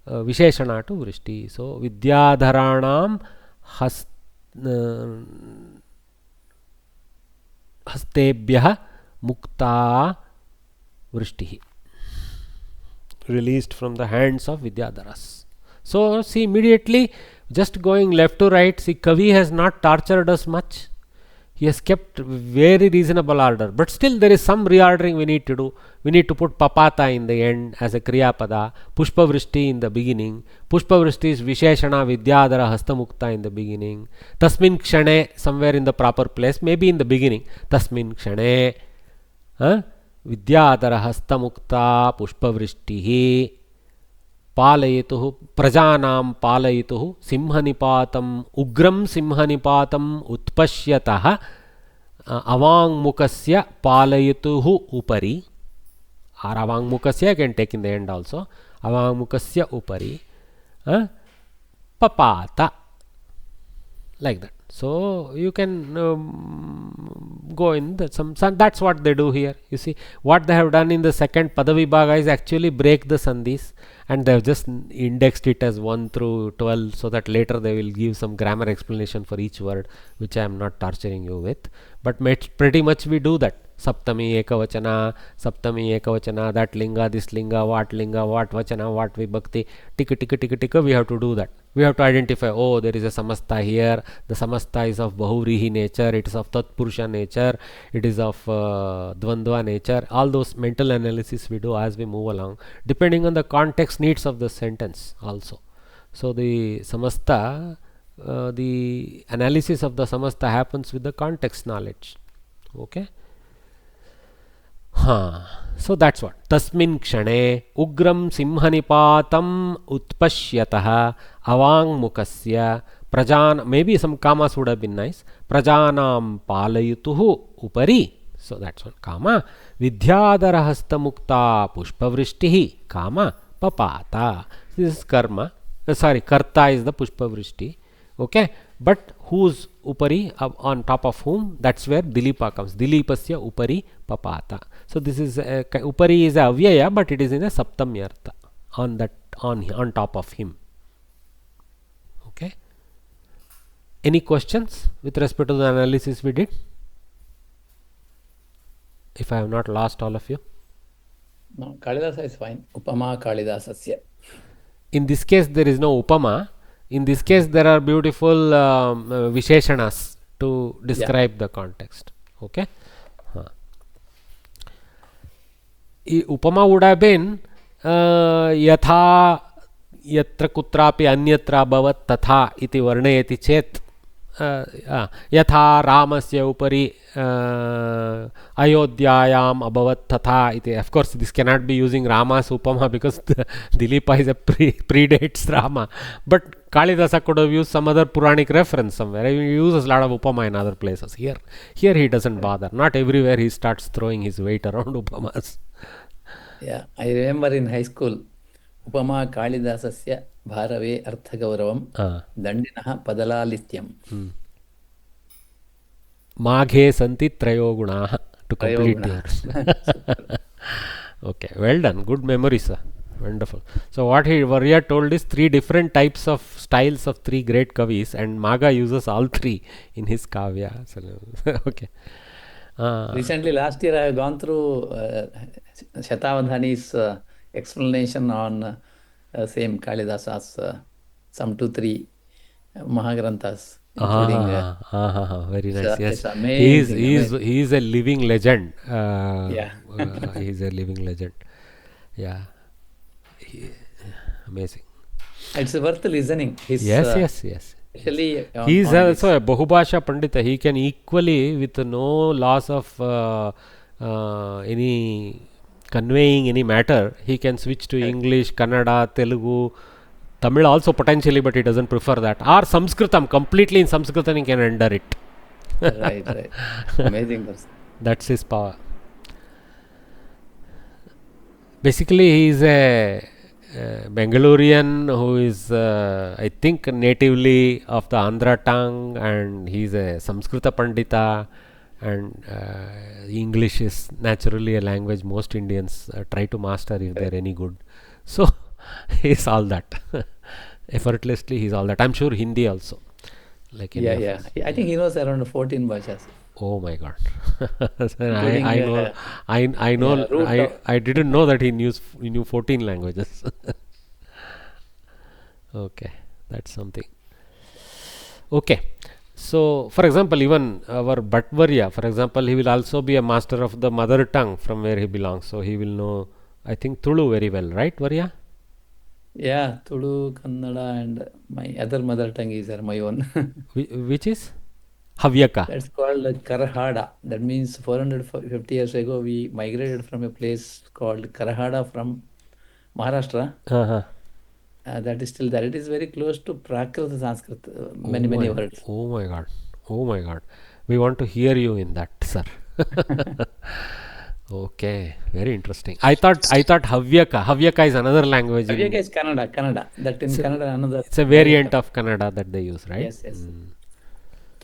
[SPEAKER 2] visheshana to vrishti. So vidyadharanam hastebhyah mukta vrishtihi, released from the hands of vidyadharas. So see, immediately just going left to right, see, Kavi has not tortured us much. He has kept very reasonable order, but still there is some reordering we need to do. We need to put papata in the end as a kriya pada, pushpa vrishti in the beginning. Pushpa vrishti is visheshana vidyadhara hastamukta in the beginning. Tasmin kshane, somewhere in the proper place, maybe in the beginning. Tasmin kshane vidyadhara hastamukta pushpa vrishtihi palayituhu prajanam palayituhu simhanipatam ugram simhanipatam utpashyatah avangmukasya palayituhu upari, or avangmukasya can take in the end also. Avangmukasya upari papata, like that. So you can go in the some that's what they do here. You see what they have done in the second Padavibhaga is actually break the sandhis, and they have just indexed it as 1 through 12, so that later they will give some grammar explanation for each word, which I am not torturing you with. But pretty much we do that. Saptami ekavachana, that linga, this linga, what vachana, what vibhakti, tika, we have to do that. We have to identify, oh, there is a samasta here, the samasta is of bahuvrihi nature, it is of tatpurusha nature, it is of dvandva nature. All those mental analysis we do as we move along, depending on the context needs of the sentence also. So the samasta, the analysis of the samasta happens with the context knowledge. Okay. So that's what. Tasmin kshane ugram simhanipatam utpashyatah avangmukasya prajan. Maybe some kamas would have been nice. Prajanam palayutuhu upari. So that's one. Kama. Vidyadara hastamukta pushpavrishtihi. Kama papata. This is karma. Sorry, karta is the pushpavrishti. Okay. But whose upari, on top of whom, that's where dilipa comes. Dilipasya upari papata. So this is upari is a avyaya, but it is in a saptamyartha, on that, on top of him. Okay. Any questions with respect to the analysis we did? If I have not lost all of you.
[SPEAKER 3] No, Kalidasa is fine. Upama Kalidasasya.
[SPEAKER 2] In this case there is no upama. In this case there are beautiful visheshanas to describe the context. Okay. Upama would have been yatha yatra kutrapi anyatra bhavat tatha iti varnayati chet yatha ramasya upari ayodhyayam abhavat tatha iti. Of course this cannot be using Rama's upama because Dilipa is a predates Rama, but Kalidasa could have used some other Puranic reference somewhere. He uses a lot of upama in other places. Here he doesn't bother. Not everywhere he starts throwing his weight around upamas.
[SPEAKER 3] Yeah, I remember in high school, Upama Kalidasasya Bharave Arthagauravam Dandinaha Padalalityam.
[SPEAKER 2] Maghe santi trayo gunaha, to complete yours. Okay, well done. Good memory, sir. Wonderful. So what Varya told is 3 different types of styles of 3 great kavis, and Maga uses all 3 in his kavya. So, okay.
[SPEAKER 3] Recently, last year, I have gone through Shatavadhani's explanation on same Kalidasa's some 2-3 Mahagranthas, including
[SPEAKER 2] very nice. Yes,
[SPEAKER 3] it's amazing.
[SPEAKER 2] He is a living legend.
[SPEAKER 3] Yeah.
[SPEAKER 2] He is a living legend. Yeah, amazing.
[SPEAKER 3] It's worth listening.
[SPEAKER 2] Yes.
[SPEAKER 3] Especially
[SPEAKER 2] He is also a Bahubhasha Pandita. He can equally, with no loss of any conveying any matter, he can switch to English, Kannada, Telugu, Tamil also potentially, but he doesn't prefer that. Or Samskritam, completely in Samskritam he can render it.
[SPEAKER 3] Right. Amazing person.
[SPEAKER 2] That's his power. Basically, he is a Bengalurian who is, I think, natively of the Andhra tongue, and he is a Samskrita Pandita, and English is naturally a language most Indians try to master if they are any good. So, he is all that. Effortlessly, he is all that. I am sure Hindi also. Like
[SPEAKER 3] Yeah. I think he knows around 14 bhashas.
[SPEAKER 2] Oh my God! I didn't know that he knew 14 languages. Okay, that's something. Okay, so for example, even our Bhatvarya, for example, he will also be a master of the mother tongue from where he belongs. So he will know, I think, Tulu very well, right, Varya?
[SPEAKER 3] Yeah, Tulu, Kannada, and my other mother tongue is my own.
[SPEAKER 2] Which is? Havyaka.
[SPEAKER 3] That's called Karahada. That means 450 years ago, we migrated from a place called Karahada from Maharashtra. That is still there. It is very close to Prakrit Sanskrit, many words.
[SPEAKER 2] Oh my God. We want to hear you in that, sir. Okay, very interesting. I thought Havyaka is another language.
[SPEAKER 3] Havyaka is Kannada. That in Kannada another.
[SPEAKER 2] It's a variant of Kannada that they use, right?
[SPEAKER 3] Yes.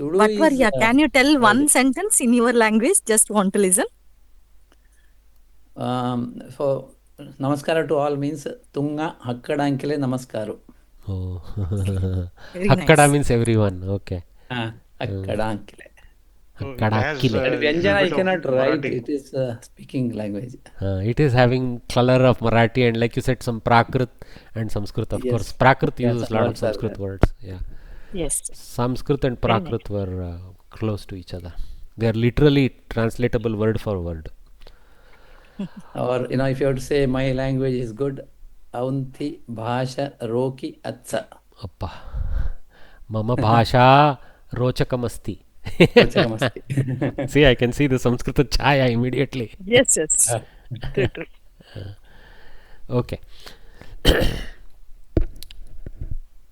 [SPEAKER 3] Tudu
[SPEAKER 1] But
[SPEAKER 3] is
[SPEAKER 1] Varya, can you tell one
[SPEAKER 3] Friday.
[SPEAKER 1] sentence in your language? Just want to listen.
[SPEAKER 3] So namaskara to all means tunga hakkadankile namaskaru.
[SPEAKER 2] Oh.
[SPEAKER 1] Very
[SPEAKER 2] Hakkada
[SPEAKER 1] nice.
[SPEAKER 2] means everyone. Okay.
[SPEAKER 3] Hakkadankile.
[SPEAKER 5] So it has
[SPEAKER 2] Hakkadakkile.
[SPEAKER 3] That
[SPEAKER 5] a little
[SPEAKER 3] Vyanjana I
[SPEAKER 5] bit of
[SPEAKER 3] cannot write.
[SPEAKER 5] Marathi.
[SPEAKER 3] It is speaking language.
[SPEAKER 2] It is having color of Marathi and like you said some Prakrit and Sanskrit. Of course, Prakrit uses a lot of Sanskrit words. Yeah.
[SPEAKER 1] Yes.
[SPEAKER 2] Sanskrit and
[SPEAKER 1] Very
[SPEAKER 2] Prakrit were close to each other. They are literally translatable word for word.
[SPEAKER 3] Or if you have to say my language is good, aunti bhasha roki atsa.
[SPEAKER 2] Appa. Mama bhasha rochakamasti. See, I can see the Samskrita chaya immediately.
[SPEAKER 1] Yes, yes. True, true.
[SPEAKER 2] Okay.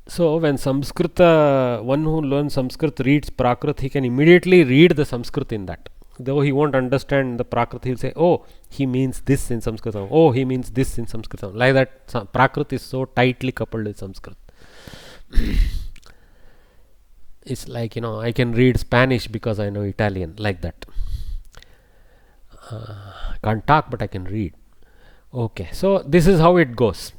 [SPEAKER 2] So when Samskrita, one who learns Sanskrit reads Prakrit, he can immediately read the Sanskrit in that. Though he won't understand the Prakrit, he'll say, oh, he means this in Sanskritam. Oh, he means this in Sanskritam. Like that, Prakrit is so tightly coupled with Sanskrit. It's like, I can read Spanish because I know Italian, like that. Can't talk, but I can read. Okay, so this is how it goes.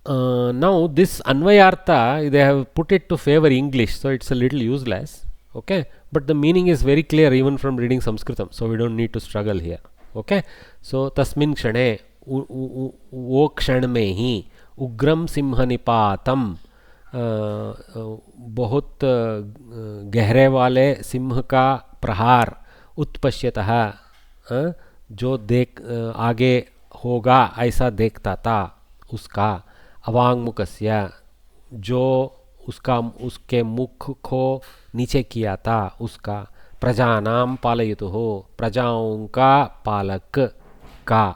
[SPEAKER 2] Now this Anvayartha, they have put it to favor English, so it's a little useless. Okay, but the meaning is very clear even from reading Samskritam, so we don't need to struggle here. Okay, so tasmin kshane wo kshan mein hi ugram simha nipatam बहुत गहरे वाले सिंह का प्रहार उत्पश्यतः जो देख आगे होगा ऐसा देखता था उसका अवांगमुखस्य जो उसके मुख को नीचे किया था उसका प्रजानाम पालयतुः प्रजाओं का पालक का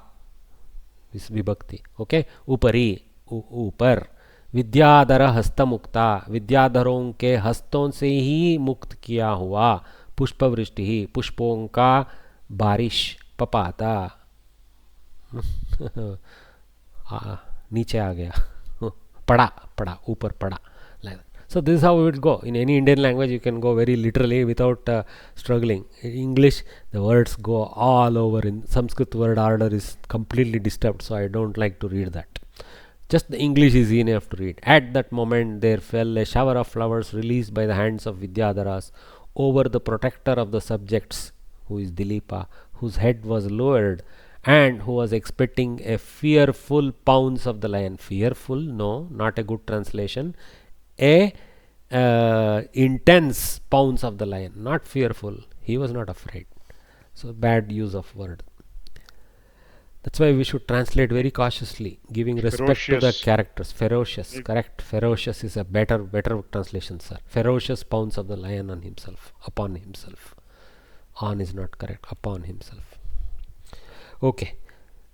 [SPEAKER 2] इस विभक्ति ओके ऊपरी ऊपर विद्याधर हस्तमुक्ता विद्याधरों के हस्तों से ही मुक्त किया हुआ पुष्पवृष्टि ही पुष्पों का बारिश पपाता नीचे आ गया पड़ा ऊपर पड़ा like that. So this is how it will go. In any Indian language you can go very literally without struggling. In English the words go all over. In Sanskrit word order is completely disturbed, so I don't like to read that. Just the English is enough to read. At that moment there fell a shower of flowers released by the hands of Vidyadharas over the protector of the subjects, who is Dilipa, whose head was lowered and who was expecting a fearful pounce of the lion. Fearful? No, not a good translation. A intense pounce of the lion, not fearful. He was not afraid. So bad use of word. That's why we should translate very cautiously, giving respect to the characters. Ferocious, correct. Ferocious is a better translation, sir. Ferocious pounce of the lion on himself, upon himself. On is not correct, upon himself. Okay.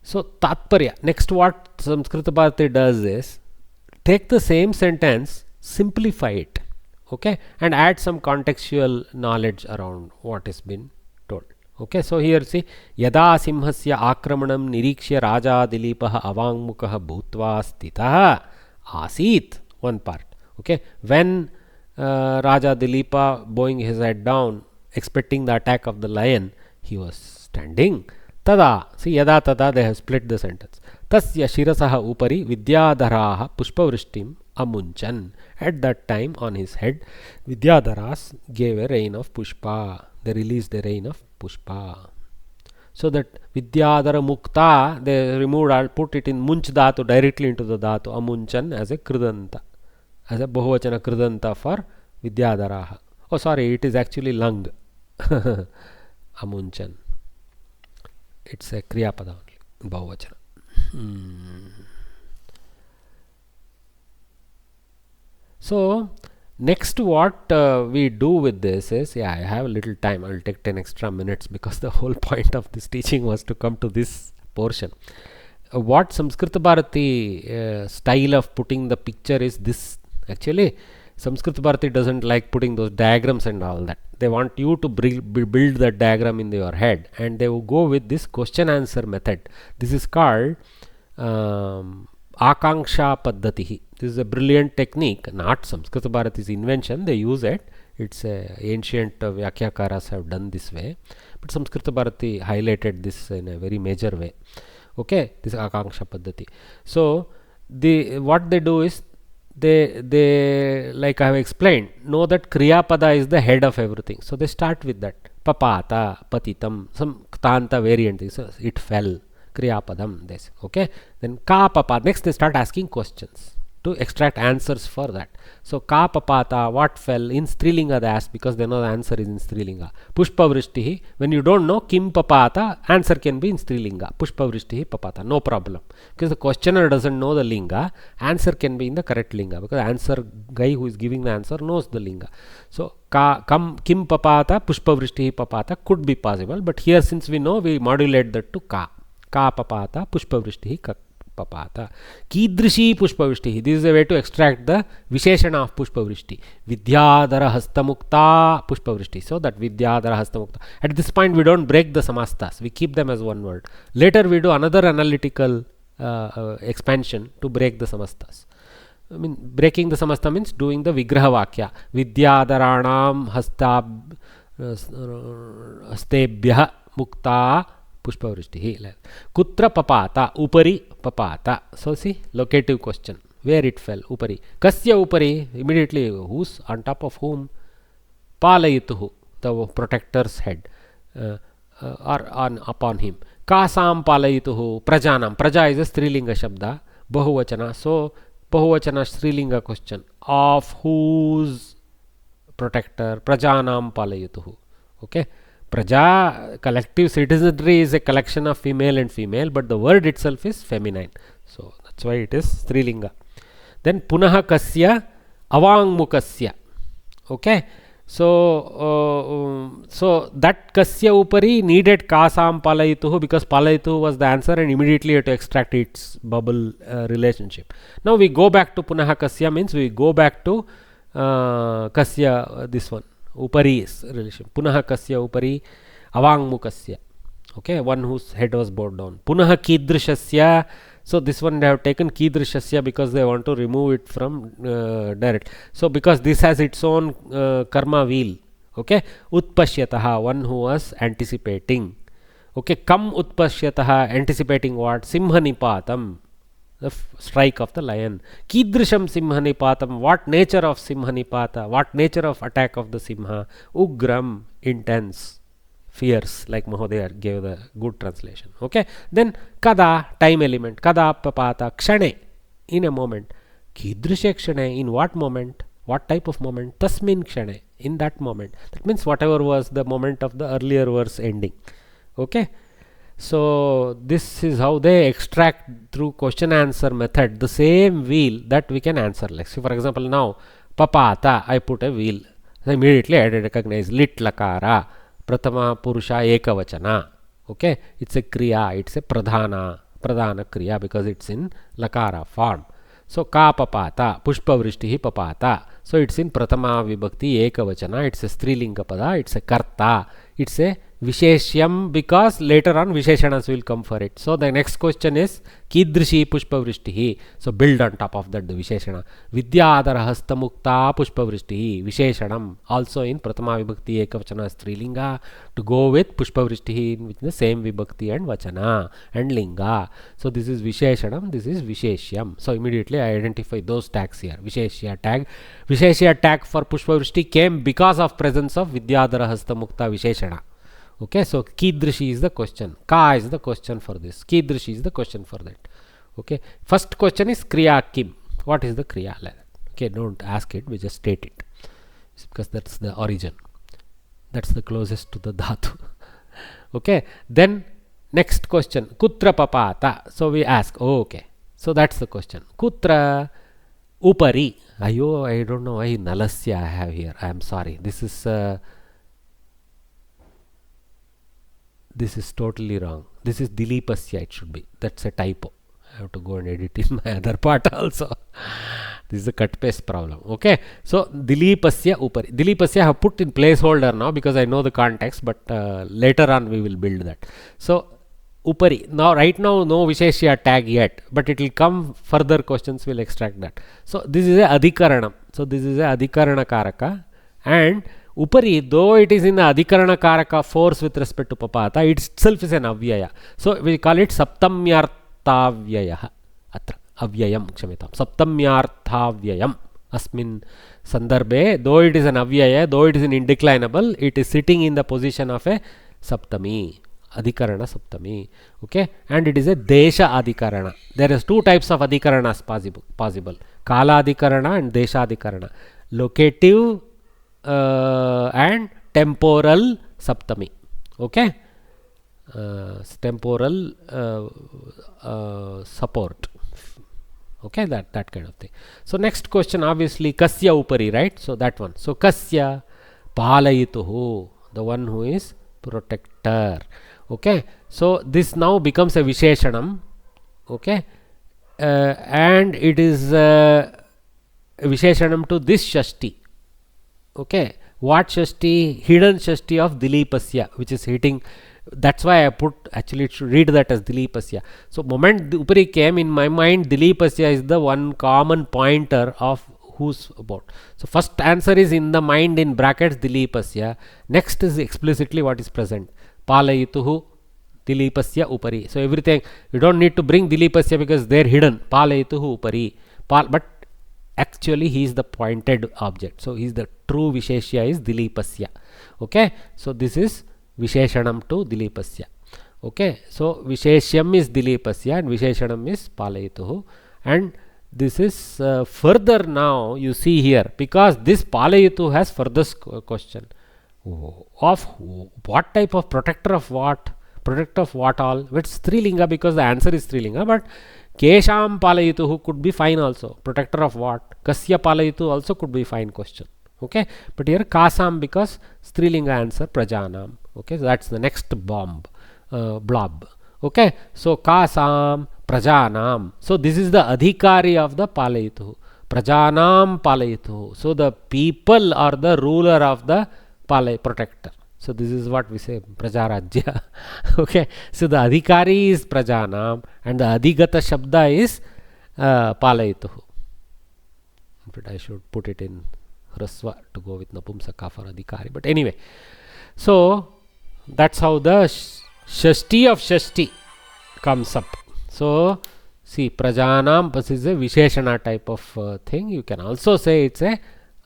[SPEAKER 2] So Tatparya. Next what Samskrita Bharati does is take the same sentence, simplify it, okay, and add some contextual knowledge around what has been told. Okay, so here see, yada simhasya akramanam nirikshya raja dilipah avangmukah bhutva stitah asit. One part. Okay, when Raja Dilipa, bowing his head down, expecting the attack of the lion, he was standing. Tada, see, yada tada, they have split the sentence. Tasya shirasaha upari vidyadharaha pushpavrishtim amunchan. At that time, on his head, Vidyadharas gave a rain of pushpa. They released the rain of pushpa. So that Vidyadhara mukta, they removed, I'll put it in munch dhatu, directly into the dhatu, amunchan, as a kridanta, as a bahuvachana kridanta for Vidyadharaha. Oh, sorry, it is actually lung. Amunchan. It's a kriyapada only, bahuvachana. So next what we do with this is, I have a little time, I will take 10 extra minutes because the whole point of this teaching was to come to this portion. What Samskrita Bharati style of putting the picture is this. Actually Samskrita Bharati doesn't like putting those diagrams and all that. They want you to build that diagram in your head, and they will go with this question answer method. This is called Akanksha Paddhatihi. This is a brilliant technique, not Samskrita Bharati's invention. They use it. It's ancient Vyakyakaras have done this way, but Samskrita Bharati highlighted this in a very major way. Okay, this Akanksha Paddhati. So what they do is they like I have explained, know that Kriya Pada is the head of everything. So they start with that. Papata, patitam, some Ktanta variant. So it fell. Kriya Padam. This. Okay. Then Ka Papa. Next they start asking questions to extract answers for that. So Ka Papata, what fell? In Strilinga they ask, because they know the answer is in Strilinga. Pushpa Vrishtihi. When you don't know Kim Papata, answer can be in Strilinga. Pushpa Vrishtihi Papata. No problem. Because the questioner doesn't know the Linga, answer can be in the correct Linga. Because the answer guy who is giving the answer knows the Linga. So Kim Papata, Pushpa Vrishtihi Papata could be possible. But here since we know, we modulate that to Ka. Ka Papata, Pushpa Vrishtihi Papata. Kidrishi Pushpavishti. This is a way to extract the Visheshana of Pushpavishti. Vidyadara Hastamukta Pushpavishti. So that Vidyadara Hastamukta. At this point we don't break the samastas. We keep them as one word. Later we do another analytical expansion to break the samastas. I mean, breaking the samasta means doing the Vigraha Vakya. Vidyadaranam Hastebhya Mukta Pushpavrishtihi. Kutra Papata, Upari Papata. So see, locative question. Where it fell, Upari. Kasya Upari, immediately whose, on top of whom? Palayituhu, the protector's head, or upon him. Kasam Palayituhu, Prajanam. Praja is a Strilinga Shabda, Bahuvachana. So Bahuvachana Strilinga question. Of whose protector? Prajanam Palayituhu. Okay. Praja, collective citizenry, is a collection of female and female, but the word itself is feminine. So that's why it is Strilinga. Then Punaha Kasya Avangmukasya. Okay. So that Kasya Upari needed Kasam Palayituhu, because Palayituhu was the answer, and immediately you have to extract its bubble relationship. Now we go back to Punaha Kasya, means we go back to Kasya, this one. Upari is relation. Punaha Kasya Upari Avangmukasya. Okay, one whose head was bowed down. Punaha Kidrishasya. So this one they have taken Kidrishasya because they want to remove it from direct. So because this has its own karma wheel. Okay, Utpashyataha, one who was anticipating. Okay, Kam Utpashyataha, anticipating what? Simhanipatam, the strike of the lion. Kidrisham Simhanipatam, what nature of Simhanipata, what nature of attack of the Simha? Ugram, intense, fierce, like Mahodaya gave the good translation. Okay, then Kada, time element. Kada Papata, Kshane, in a moment. Kidrishe Kshane, in what moment? What type of moment? Tasmin Kshane, in that moment. That means whatever was the moment of the earlier verse ending. Okay. So this is how they extract through question answer method the same wheel that we can answer. Like, so for example, now Papata, I put a wheel. So immediately I recognize lit lakara, pratama purusha ekavachana. Okay, it's a kriya, it's a pradhana kriya, because it's in lakara form. So ka papata, pushpa vrishtihi papata. So it's in pratama vibhakti ekavachana, it's a strilinga pada, it's a karta, it's a Visheshyam, because later on Visheshanas will come for it. So the next question is Kidrishi Pushpa Vrishtihi. So build on top of that the Visheshana. Vidyadara Hastamukta Pushpa Vrishtihi. Visheshanam, also in Pratama Vibhakti Ekavachana Strilinga, to go with Pushpa Vrishtihi with the same Vibhakti and Vachana and Linga. So this is Visheshanam, this is Visheshyam. So immediately I identify those tags here. Visheshya tag. Visheshya tag for Pushpa Vrishti came because of presence of Vidyadara Hastamukta Visheshana. Okay, so Kidrishi is the question. Ka is the question for this. Kidrishi is the question for that. Okay, first question is Kriya Kim. What is the Kriya? Okay, don't ask it, we just state it. It's because that's the origin. That's the closest to the Dhatu. Okay, then next question. Kutra Papata. So we ask, oh, okay. So that's the question. Kutra Upari. Ayo, I don't know why Nalasya I have here. I am sorry. This is totally wrong. This is Dilipasya, it should be. That's a typo. I have to go and edit in my other part also. This is a cut paste problem. Okay. So Dilipasya Upari. Dilipasya I have put in placeholder now because I know the context, but later on we will build that. So Upari. Now right now no Visheshya tag yet, but it will come further questions will extract that. So this is a Adhikaranam. So this is a Adhikarana Karaka And upari, though it is in the adhikarana karaka force with respect to papata, it itself is an avyaya. So we call it saptamyarthavyayah. Atra avyayam kshamyetam. Saptamyarthavyayam. Asmin sandarbhe, though it is an avyaya, though it is an indeclinable, it is sitting in the position of a saptami. Adhikarana saptami. Okay, and it is a desha adhikarana. There is two types of adhikaranas possible. Kala adhikarana and desha adhikarana. Locative and temporal saptami. Okay, temporal support. Okay, that kind of thing. So next question, obviously kasya upari, right? So that one. So kasya palayituhu, the one who is protector. Okay, so this now becomes a visheshanam. Okay, and it is a visheshanam to this shashti. Okay, what shashti? Hidden shashti of dilipasya, which is hitting. That's why I put, actually it should read that as dilipasya. So moment upari came in my mind, dilipasya is the one common pointer of who's about. So first answer is in the mind in brackets dilipasya. Next is explicitly what is present. Palayituhu dilipasya upari. So everything, you don't need to bring dilipasya because they're hidden. Palayituhu upari. But actually he is the pointed object. So he is the true visheshya is dilipasya. Okay, so this is visheshanam to dilipasya. Okay, so visheshyam is dilipasya and visheshanam is palayituhu. And this is further now you see here, because this palayituhu has further question of what type of protector of what, protector of what all. It's Strilinga because the answer is Strilinga, but kesham palayituhu could be fine also. Protector of what? Kasya palayituhu also could be fine question. Okay, but here kasam because Strilinga answer prajanam. Okay, so that's the next blob. Okay, so kasam prajanam. So this is the adhikari of the palayituhu. Prajanam palayituhu. So the people are the ruler of the protector. So this is what we say prajarajya. Okay, so the adhikari is prajanam and the adhigata shabda is palayituhu. But I should put it in hrasva to go with napumsaka for adhikari. But anyway, so that's how the shashti of shashti comes up. So see, prajanam, this is a visheshana type of thing. You can also say it's a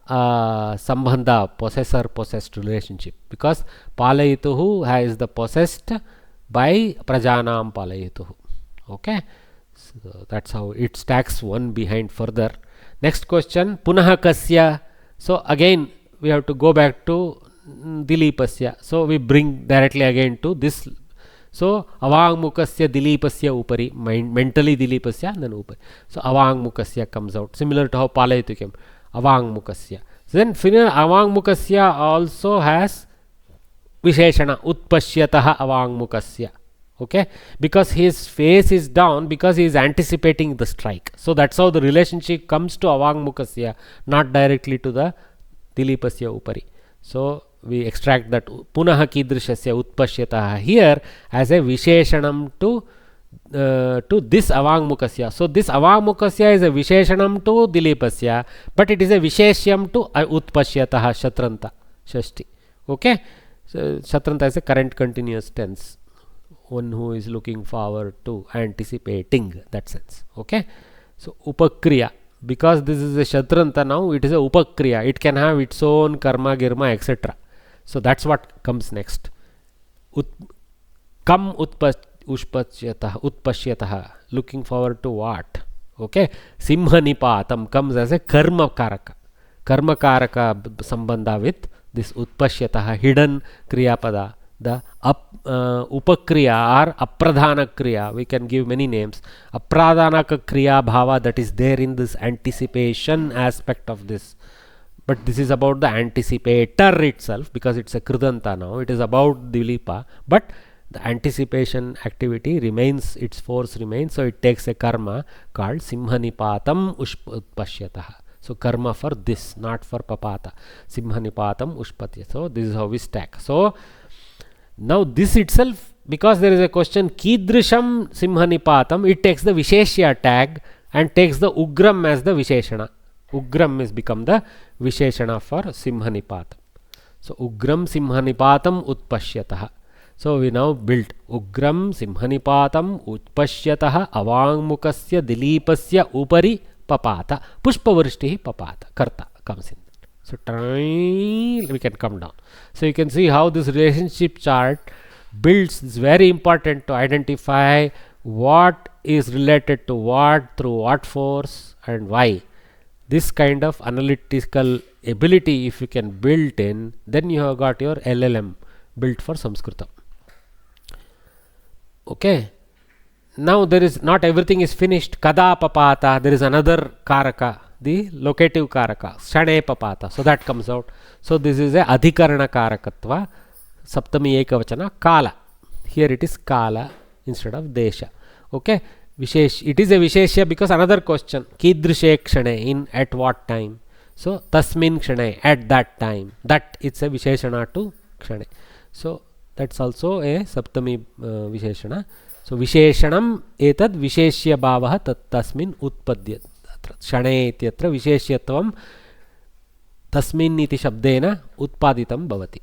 [SPEAKER 2] sambandha, possessor possessed relationship, because palayituhu has the possessed by prajanam palayituhu. Okay, so that's how it stacks one behind further. Next question, punaha kasya. So again we have to go back to dilipasya. So we bring directly again to this. So avangmukasya dilipasya upari, mentally dilipasya and then upari. So avangmukasya comes out, similar to how palayitu came. Avangmukasya. So then avangmukasya also has visheshana utpashyataha avangmukasya. Okay, because his face is down because he is anticipating the strike. So that's how the relationship comes to avangmukasya, not directly to the dilipasya upari. So we extract that punaha kidrishasya utpashyataha here as a visheshanam to this avangmukasya. So this avangmukasya is a visheshanam to dilipasya, but it is a visheshyam to utpashyataha shatranta shashti. Okay, so shatranta is a current continuous tense, one who is looking forward to, anticipating, that sense. Okay, so upakriya, because this is a shatranta now, it is a upakriya, it can have its own karma, girma, etc. So that's what comes next. Kam utpashyataha, looking forward to what? Okay, simha nipatam comes as a karma karaka sambandha with this utpashyataha, hidden kriya pada. The upakriya or apradhana kriya, we can give many names. Apradhanaka kriya bhava, that is there in this anticipation aspect of this. But this is about the anticipator itself, because it's a kridanta now. It is about dilipa, but the anticipation activity remains, its force remains. So it takes a karma called simhanipatam utpashyataha. So karma for this, not for papata. Simhanipatam ushpatya. So this is how we stack. So now this itself, because there is a question kidrisham simhanipatam, it takes the visheshya tag and takes the ugram as the visheshana. Ugram is become the Visheshana for Simhanipatam. So Ugram Simhanipatam Utpashyatah. So we now built Ugram Simhanipatam Utpashyatah Avangmukasya Dilipasya Upari Papata. Pushpavrishtihi Papata. Karta comes in. So we can come down. So you can see how this relationship chart builds. It's very important to identify what is related to what through what force and why. This kind of analytical ability, if you can build in, then you have got your LLM built for Samskritam. Okay. Now there is not everything is finished. Kada papata, there is another karaka, the locative karaka, shane papata. So that comes out. So this is a adhikarana karakatva, saptami ekavachana, kala. Here it is kala instead of desha. Okay. Vishesh, it is a visheshya because another question, kidrishe kshane, in at what time. So tasmin kshane, at that time. That it's a visheshana to kshane. So that's also a saptami visheshana. So visheshanam etad visheshya bhavah tat tasmin utpadyat. Shane ityatra visheshyatvam tasmin iti shabdena utpaditam bhavati.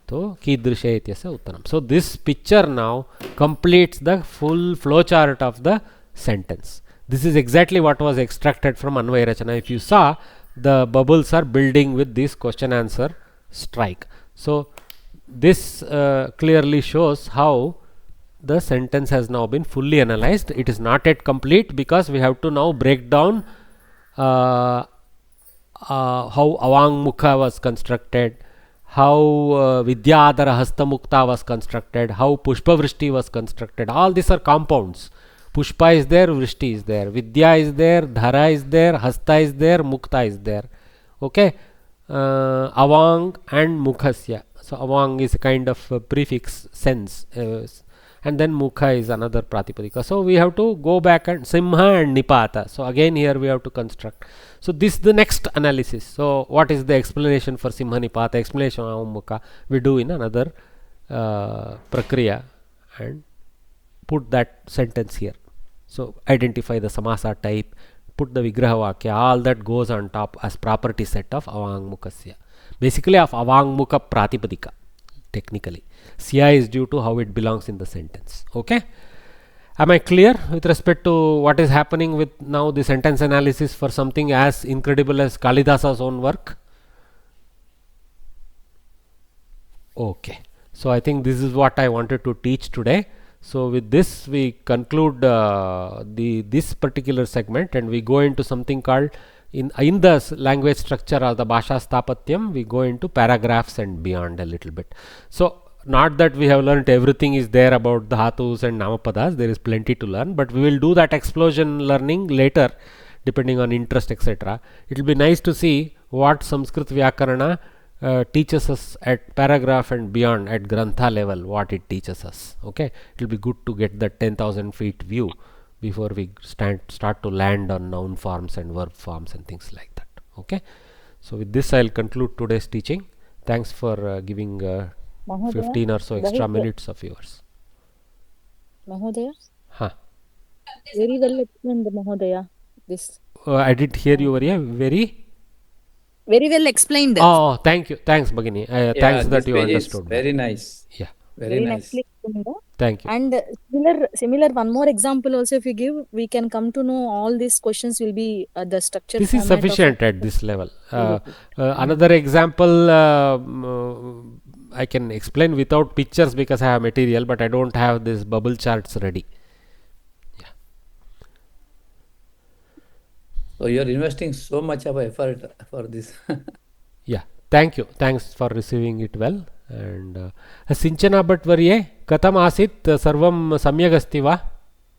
[SPEAKER 2] So kidrishe ityasya uttanam. So this picture now completes the full flowchart of the sentence. This is exactly what was extracted from Anvaya Rachana. If you saw, the bubbles are building with this question answer strike. So this clearly shows how the sentence has now been fully analyzed. It is not yet complete because we have to now break down how Avangmukha was constructed, how Vidyadara Hastamukta was constructed, how Pushpavrishti was constructed. All these are compounds. Pushpa is there, Vrishti is there, Vidya is there, Dhara is there, Hasta is there, Mukta is there. Okay. Avang and Mukhasya. So Avang is a kind of prefix sense. And then Mukha is another Pratipadika. So we have to go back and Simha and Nipata. So again here we have to construct. So this is the next analysis. So what is the explanation for Simha Nipata, explanation of Mukha, we do in another Prakriya and put that sentence here. So identify the Samasa type, put the Vigraha Vakya, all that goes on top as property set of Avangmukasya. Basically of Avangmukha Pratipadika, technically. Sya is due to how it belongs in the sentence. Okay. Am I clear with respect to what is happening with now the sentence analysis for something as incredible as Kalidasa's own work? Okay. So I think this is what I wanted to teach today. So with this we conclude this particular segment and we go into something called in the language structure or the Bhasha Stapatyam, we go into paragraphs and beyond a little bit. So not that we have learnt everything is there about the Dhatus and Namapadas, there is plenty to learn, but we will do that explosion learning later depending on interest, etc. It will be nice to see what SamskritVyakarana teaches us at paragraph and beyond at Grantha level, what it teaches us. Okay, it will be good to get the 10,000 feet view before we start to land on noun forms and verb forms and things like that. Okay, so with this I will conclude today's teaching. Thanks for giving 15 or so extra minutes of yours.
[SPEAKER 1] Mahodaya?
[SPEAKER 2] Huh.
[SPEAKER 1] Very well explained, Mahodaya. This.
[SPEAKER 2] I did hear you
[SPEAKER 1] very well explained.
[SPEAKER 2] Oh, thank you. Thanks, Bhagini. Thanks that you understood.
[SPEAKER 3] Very nice.
[SPEAKER 2] Yeah.
[SPEAKER 3] Very nice.
[SPEAKER 2] Thank you.
[SPEAKER 1] And similar one more example also if you give, we can come to know all these questions will be the structure.
[SPEAKER 2] This is sufficient at this level. Another example I can explain without pictures because I have material, but I don't have these bubble charts ready. Yeah.
[SPEAKER 3] So you are investing so much of effort for this.
[SPEAKER 2] Yeah. Thank you. Thanks for receiving it well. And Sinchana Bhatvarye katam asit sarvam samyag asti va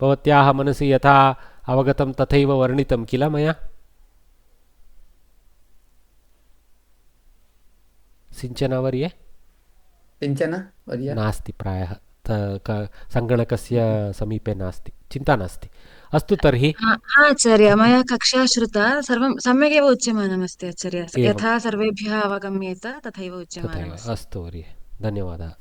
[SPEAKER 2] bhavatyaha manasi yatha avagatam tathaiva varnitam kila maya. Sinchana Varye
[SPEAKER 3] Sinchana Varya
[SPEAKER 2] नास्ति प्रायः सङ्गणकस्य समीपे नास्ति, चिन्ता नास्ति. अस्तु तर्हि
[SPEAKER 5] आचार्य मया कक्षा श्रुता सर्वं सम्यगेव उच्यमानमस्ति आचार्य, यथा सर्वेभ्यः अवगम्येत तथैव उच्यमानमस्ति.
[SPEAKER 2] अस्तु वर्ये, धन्यवादः.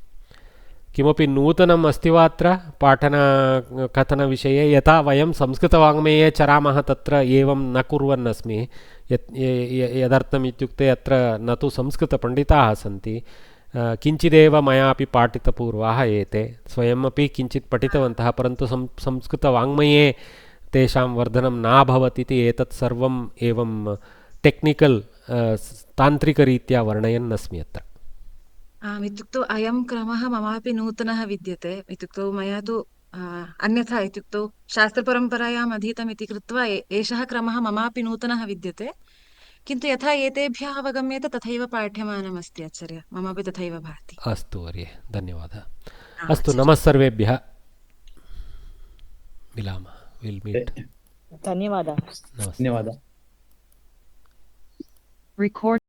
[SPEAKER 2] किमपि नूतनम् अस्ति वा अत्र पाठनकथनविषये? यथा वयं संस्कृतवाङ्मये चरामः तत्र एवं न कुर्वन् अस्मि. यदर्थम् इत्युक्ते अत्र न तु संस्कृतपण्डिताः सन्ति, किञ्चिदेव मयापि पाठितपूर्वाः एते, स्वयमपि किञ्चित् पठितवन्तः, परन्तु संस्कृतवाङ्मये तेषां वर्धनं नाभवत् इति एतत् सर्वम् एवं टेक्निकल् तान्त्रिकरीत्या वर्णयन् अस्मि अत्र।
[SPEAKER 5] आम्, इत्युक्तौ अयं क्रमः ममापि नूतनः विद्यते। इत्युक्तौ मया तु अन्यथा इत्युक्तौ शास्त्रपरम्परायाम् अधीतम् इति कृत्वा एषः क्रमः ममापि नूतनः विद्यते, किन्तु यथा एतेभ्यः अवगम्यते तथैव पाठ्यमानमस्ति आचार्य, ममापि तथैव भाति।
[SPEAKER 2] अस्तु वर्ये, धन्यवादः। अस्तु, नमः सर्वेभ्यः, मिलामः, विल् मीट्।
[SPEAKER 1] धन्यवादाः।
[SPEAKER 3] धन्यवादः।
[SPEAKER 4] Record